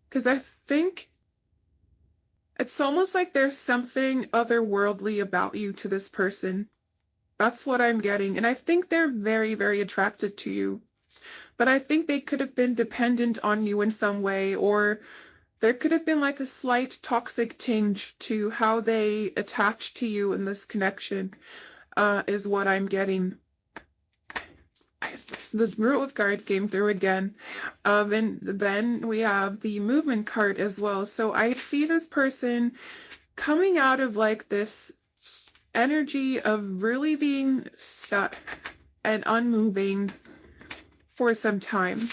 Because I think it's almost like there's something otherworldly about you to this person. That's what I'm getting. And I think they're very, very attracted to you. But I think they could have been dependent on you in some way, or there could have been like a slight toxic tinge to how they attach to you in this connection, is what I'm getting. The Root of Guard came through again. And then we have the Movement card as well. So I see this person coming out of like this energy of really being stuck and unmoving for some time.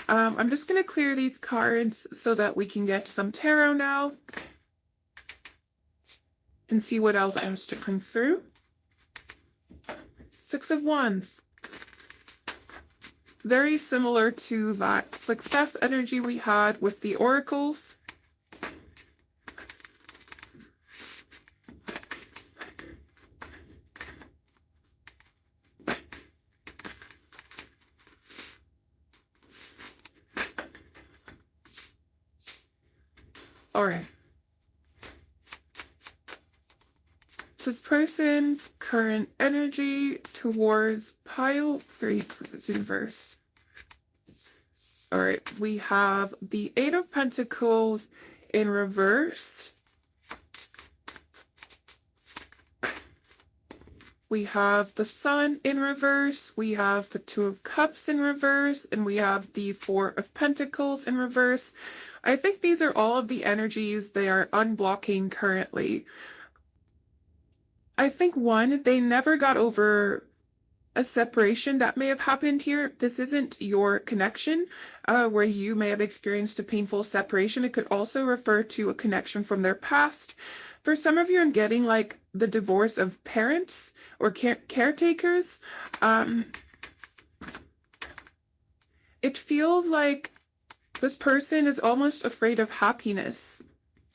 I'm just going to clear these cards so that we can get some tarot now and see what else I was to come through. Six of Wands. Very similar to that success energy we had with the oracles. All right. This person's current energy towards pile 3 is inverse. All right, we have the Eight of Pentacles in reverse. We have the Sun in reverse. We have the Two of Cups in reverse, and we have the Four of Pentacles in reverse. I think these are all of the energies they are unblocking currently. I think one, they never got over a separation that may have happened here. This isn't your connection where you may have experienced a painful separation. It could also refer to a connection from their past. For some of you, I'm getting like the divorce of parents or caretakers. It feels like this person is almost afraid of happiness.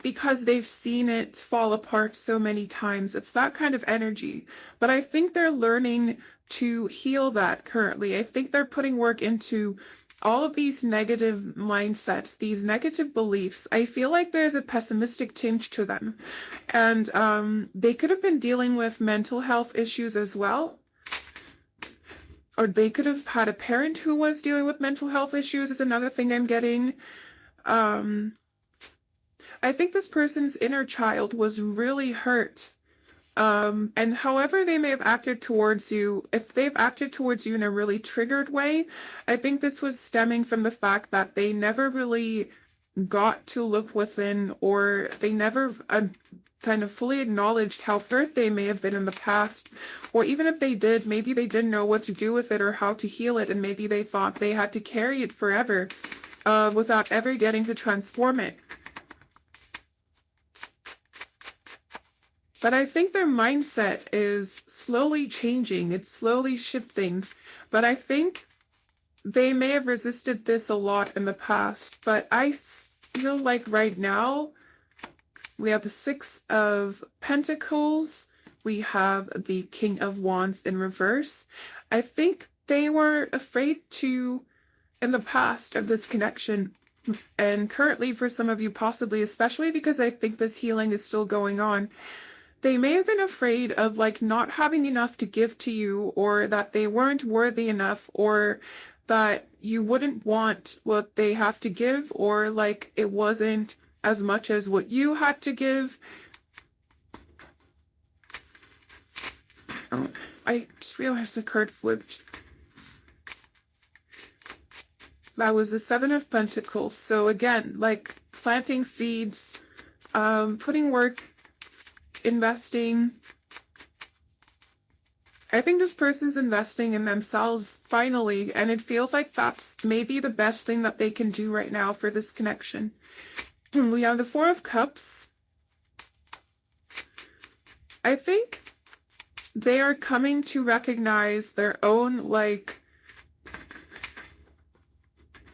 because they've seen it fall apart so many times. It's that kind of energy. But I think they're learning to heal that currently. I think they're putting work into all of these negative mindsets, these negative beliefs. I feel like there's a pessimistic tinge to them. And they could have been dealing with mental health issues as well. Or they could have had a parent who was dealing with mental health issues is another thing I'm getting. I think this person's inner child was really hurt. And however they may have acted towards you, if they've acted towards you in a really triggered way, I think this was stemming from the fact that they never really got to look within, or they never kind of fully acknowledged how hurt they may have been in the past. Or even if they did, maybe they didn't know what to do with it or how to heal it, and maybe they thought they had to carry it forever without ever getting to transform it. But I think their mindset is slowly changing. It's slowly shifting. But I think they may have resisted this a lot in the past. But I feel like right now, we have the Six of Pentacles. We have the King of Wands in reverse. I think they were afraid to, in the past, of this connection. And currently for some of you possibly, especially because I think this healing is still going on, they may have been afraid of like not having enough to give to you, or that they weren't worthy enough, or that you wouldn't want what they have to give, or like it wasn't as much as what you had to give. Oh, I just realized the card flipped. That was the Seven of Pentacles. So again, like planting seeds, putting work, investing. I think this person's investing in themselves finally, and it feels like that's maybe the best thing that they can do right now for this connection. We have the Four of Cups. I think they are coming to recognize their own like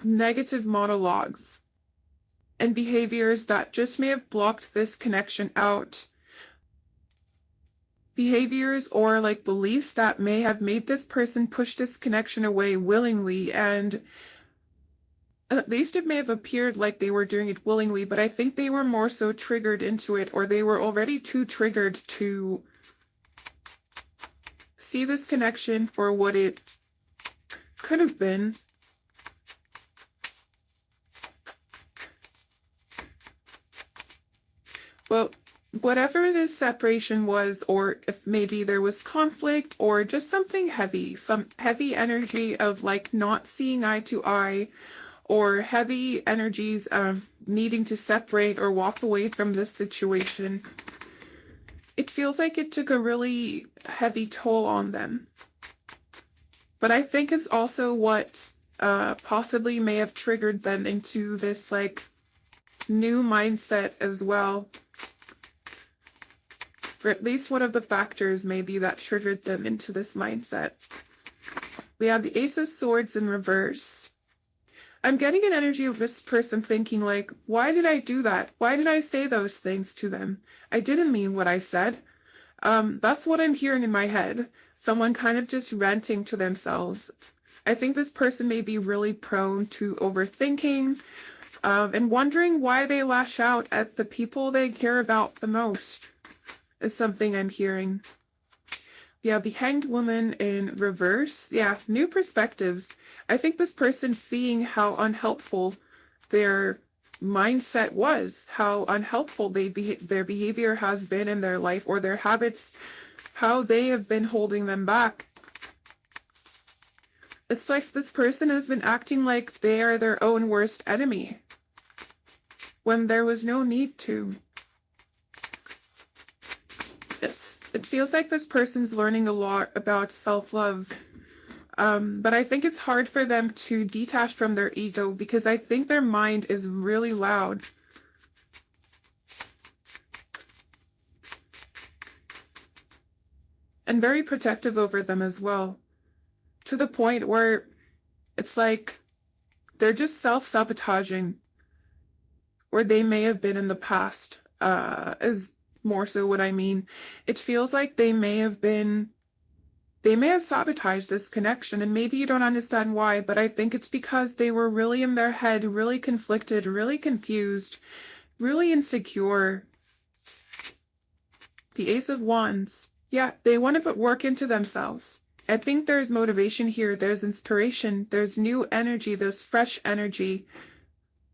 negative monologues and behaviors that just may have blocked this connection out. Behaviors or like beliefs that may have made this person push this connection away willingly, and at least it may have appeared like they were doing it willingly, but I think they were more so triggered into it, or they were already too triggered to see this connection for what it could have been. Well, whatever this separation was, or if maybe there was conflict or just something heavy, some heavy energy of like not seeing eye to eye, or heavy energies of needing to separate or walk away from this situation, it feels like it took a really heavy toll on them. But I think it's also what possibly may have triggered them into this like new mindset as well. Or at least one of the factors maybe that triggered them into this mindset. We have the Ace of Swords in reverse. I'm getting an energy of this person thinking like, why did I do that? Why did I say those things to them? I didn't mean what I said. That's what I'm hearing in my head. Someone kind of just ranting to themselves. I think this person may be really prone to overthinking and wondering why they lash out at the people they care about the most. Is something I'm hearing. We have the Hanged Woman in reverse. Yeah, new perspectives. I think this person seeing how unhelpful their mindset was, how unhelpful their behavior has been in their life, or their habits, how they have been holding them back. It's like this person has been acting like they are their own worst enemy when there was no need to. It feels like this person's learning a lot about self-love, but I think it's hard for them to detach from their ego because I think their mind is really loud. And very protective over them as well, to the point where it's like they're just self-sabotaging, or they may have been in the past. is more so what I mean. It feels like they may have sabotaged this connection, and maybe you don't understand why, but I think it's because they were really in their head, really conflicted, really confused, really insecure. The Ace of Wands. Yeah, they want to put work into themselves. I think there's motivation here, there's inspiration, there's new energy, there's fresh energy.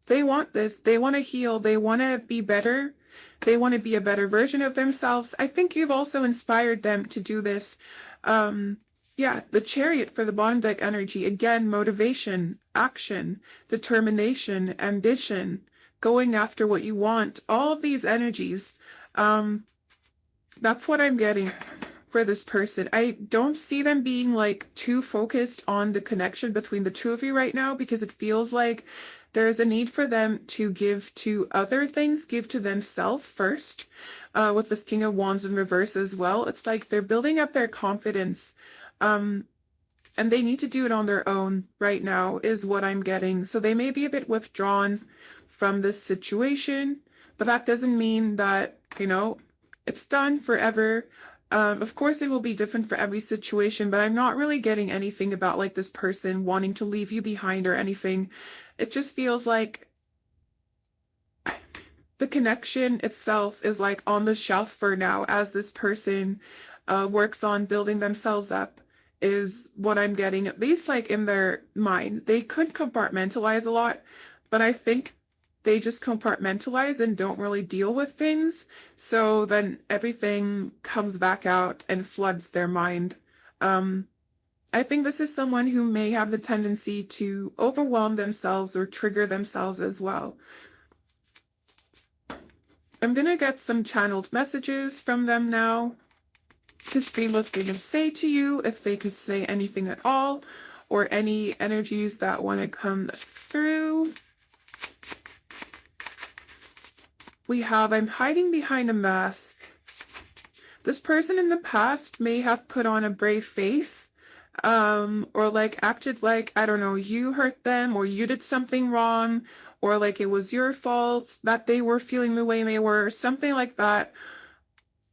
They want this, they want to heal, they want to be better, they want to be a better version of themselves. I think you've also inspired them to do this. Yeah, the Chariot for the bottom deck energy. Again, motivation, action, determination, ambition, going after what you want. All of these energies. That's what I'm getting for this person. I don't see them being like too focused on the connection between the two of you right now, because it feels like there's a need for them to give to other things, give to themselves first, with this King of Wands in reverse as well. It's like they're building up their confidence, and they need to do it on their own right now, is what I'm getting. So they may be a bit withdrawn from this situation, but that doesn't mean that, you know, it's done forever. Of course, it will be different for every situation, but I'm not really getting anything about like this person wanting to leave you behind or anything. It just feels like the connection itself is like on the shelf for now, as this person works on building themselves up, is what I'm getting, at least like in their mind. They could compartmentalize a lot, but I think they just compartmentalize and don't really deal with things. So then everything comes back out and floods their mind. I think this is someone who may have the tendency to overwhelm themselves or trigger themselves as well. I'm going to get some channeled messages from them now to see what they can say to you, if they could say anything at all, or any energies that want to come through. We have, I'm hiding behind a mask. This person in the past may have put on a brave face, or like acted like, I don't know, you hurt them or you did something wrong, or like it was your fault that they were feeling the way they were, something like that.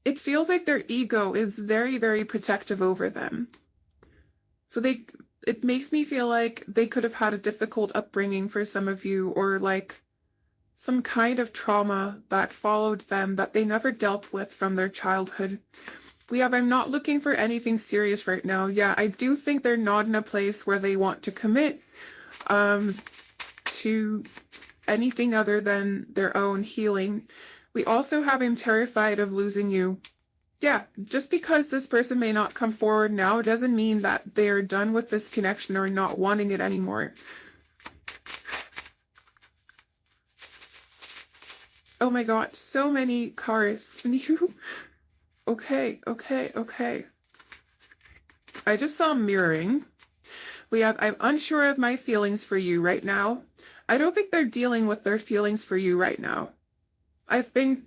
It feels like their ego is very, very protective over them. So it makes me feel like they could have had a difficult upbringing for some of you, or like some kind of trauma that followed them that they never dealt with from their childhood. We have, I'm not looking for anything serious right now. Yeah, I do think they're not in a place where they want to commit to anything other than their own healing. We also have him terrified of losing you. Yeah, just because this person may not come forward now doesn't mean that they are done with this connection or not wanting it anymore. Oh my god, so many cards. Can you? Okay. I just saw mirroring. We have, I'm unsure of my feelings for you right now. I don't think they're dealing with their feelings for you right now. I think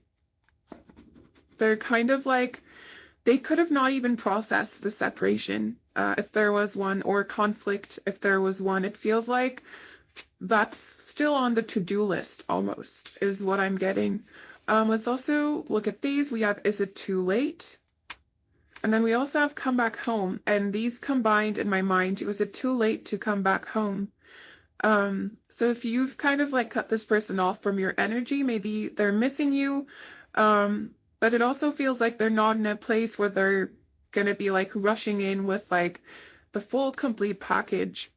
they're kind of like, they could have not even processed the separation, if there was one, or conflict if there was one. It feels like that's still on the to-do list almost, is what I'm getting. Let's also look at these. We have, is it too late? And then we also have come back home, and these combined in my mind, was it too late to come back home? So if you've kind of like cut this person off from your energy, maybe they're missing you, but it also feels like they're not in a place where they're gonna be like rushing in with like the full complete package.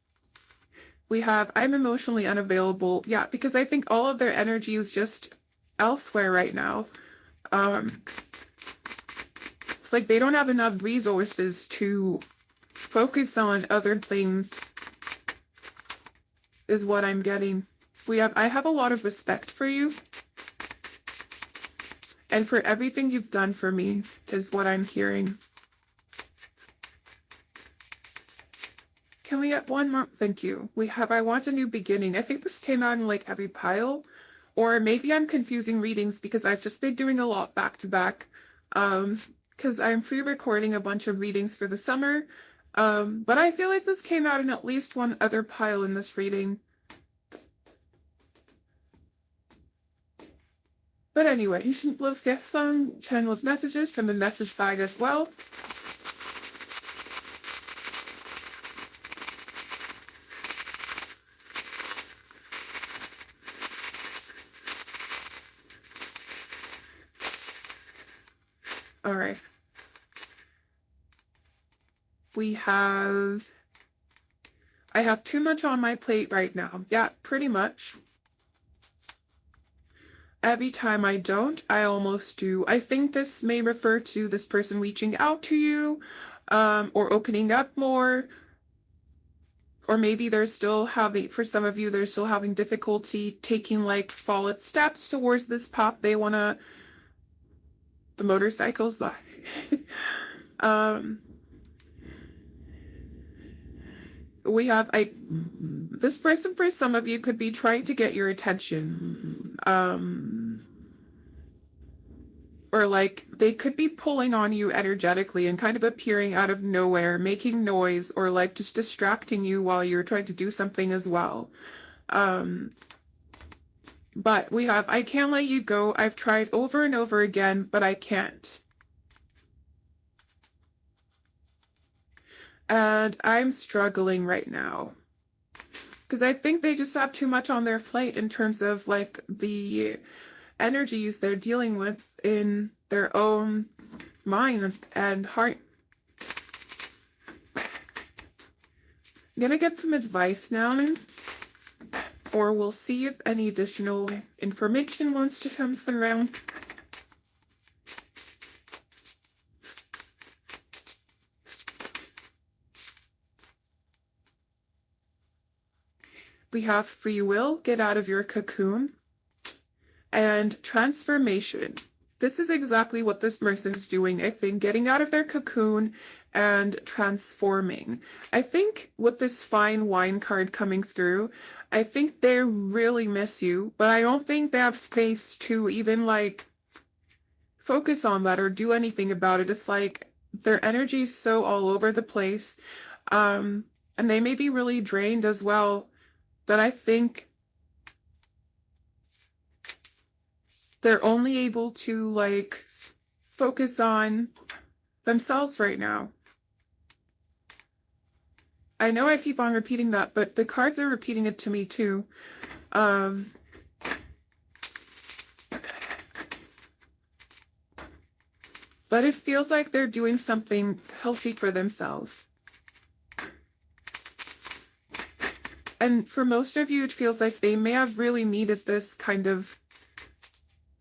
We have, I'm emotionally unavailable. Yeah, because I think all of their energy is just elsewhere right now. It's like they don't have enough resources to focus on other things, is what I'm getting. I have a lot of respect for you, and for everything you've done for me, is what I'm hearing. Can we get one more? Thank you. We have, I want a new beginning. I think this came out in like every pile, or maybe I'm confusing readings because I've just been doing a lot back to back, because I'm pre-recording a bunch of readings for the summer, but I feel like this came out in at least one other pile in this reading. But anyway, let's get some channel's messages from the message bag as well. All right. I have too much on my plate right now. Yeah, pretty much. Every time I don't, I almost do. I think this may refer to this person reaching out to you, or opening up more. Or maybe they're still having, for some of you, they're still having difficulty taking like solid steps towards this path. They wanna, the motorcycles, we have, this person for some of you could be trying to get your attention. Or like they could be pulling on you energetically and kind of appearing out of nowhere, making noise, or like just distracting you while you're trying to do something as well. But we have, I can't let you go. I've tried over and over again, but I can't. And I'm struggling right now. Because I think they just have too much on their plate in terms of like the energies they're dealing with in their own mind and heart. I'm gonna get some advice now, or we'll see if any additional information wants to come around. We have free will, get out of your cocoon, and transformation. This is exactly what this person's doing, I think, getting out of their cocoon and transforming. I think with this fine wine card coming through, I think they really miss you, but I don't think they have space to even like focus on that or do anything about it. It's like their energy is so all over the place. And they may be really drained as well, that I think they're only able to like focus on themselves right now. I know I keep on repeating that, but the cards are repeating it to me too. But it feels like they're doing something healthy for themselves. And for most of you, it feels like they may have really needed this kind of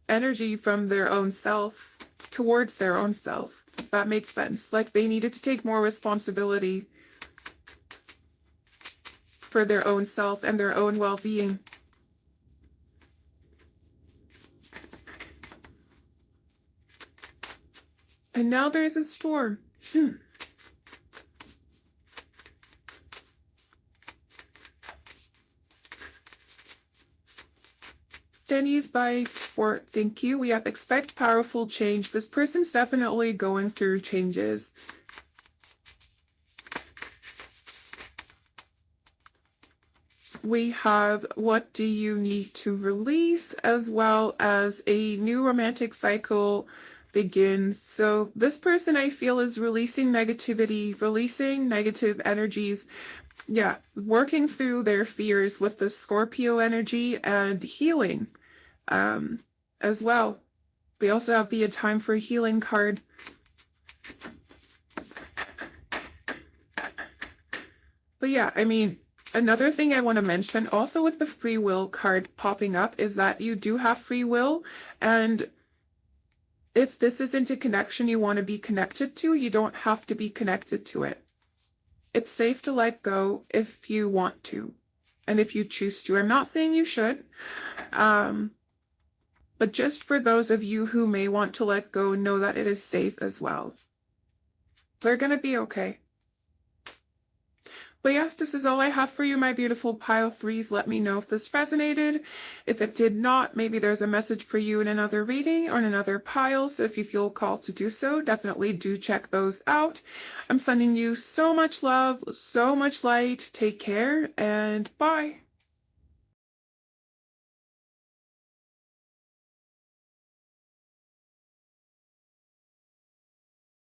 energy from their own self towards their own self. If that makes sense. Like they needed to take more responsibility for their own self and their own well-being. And now there is a storm. Denny's by Fort, thank you. We have expect powerful change. This person's definitely going through changes. We have what do you need to release, as well as a new romantic cycle begins. So this person I feel is releasing negativity, releasing negative energies. Yeah, working through their fears with the Scorpio energy and healing as well. We also have the A Time for Healing card. But yeah, I mean, another thing I want to mention also with the free will card popping up is that you do have free will, and if this isn't a connection you want to be connected to, you don't have to be connected to it. It's safe to let go if you want to, and if you choose to. I'm not saying you should, but just for those of you who may want to let go, know that it is safe as well. They're gonna be okay. But yes, this is all I have for you, my beautiful pile threes. Let me know if this resonated. If it did not, maybe there's a message for you in another reading or in another pile. So if you feel called to do so, definitely do check those out. I'm sending you so much love, so much light. Take care and bye.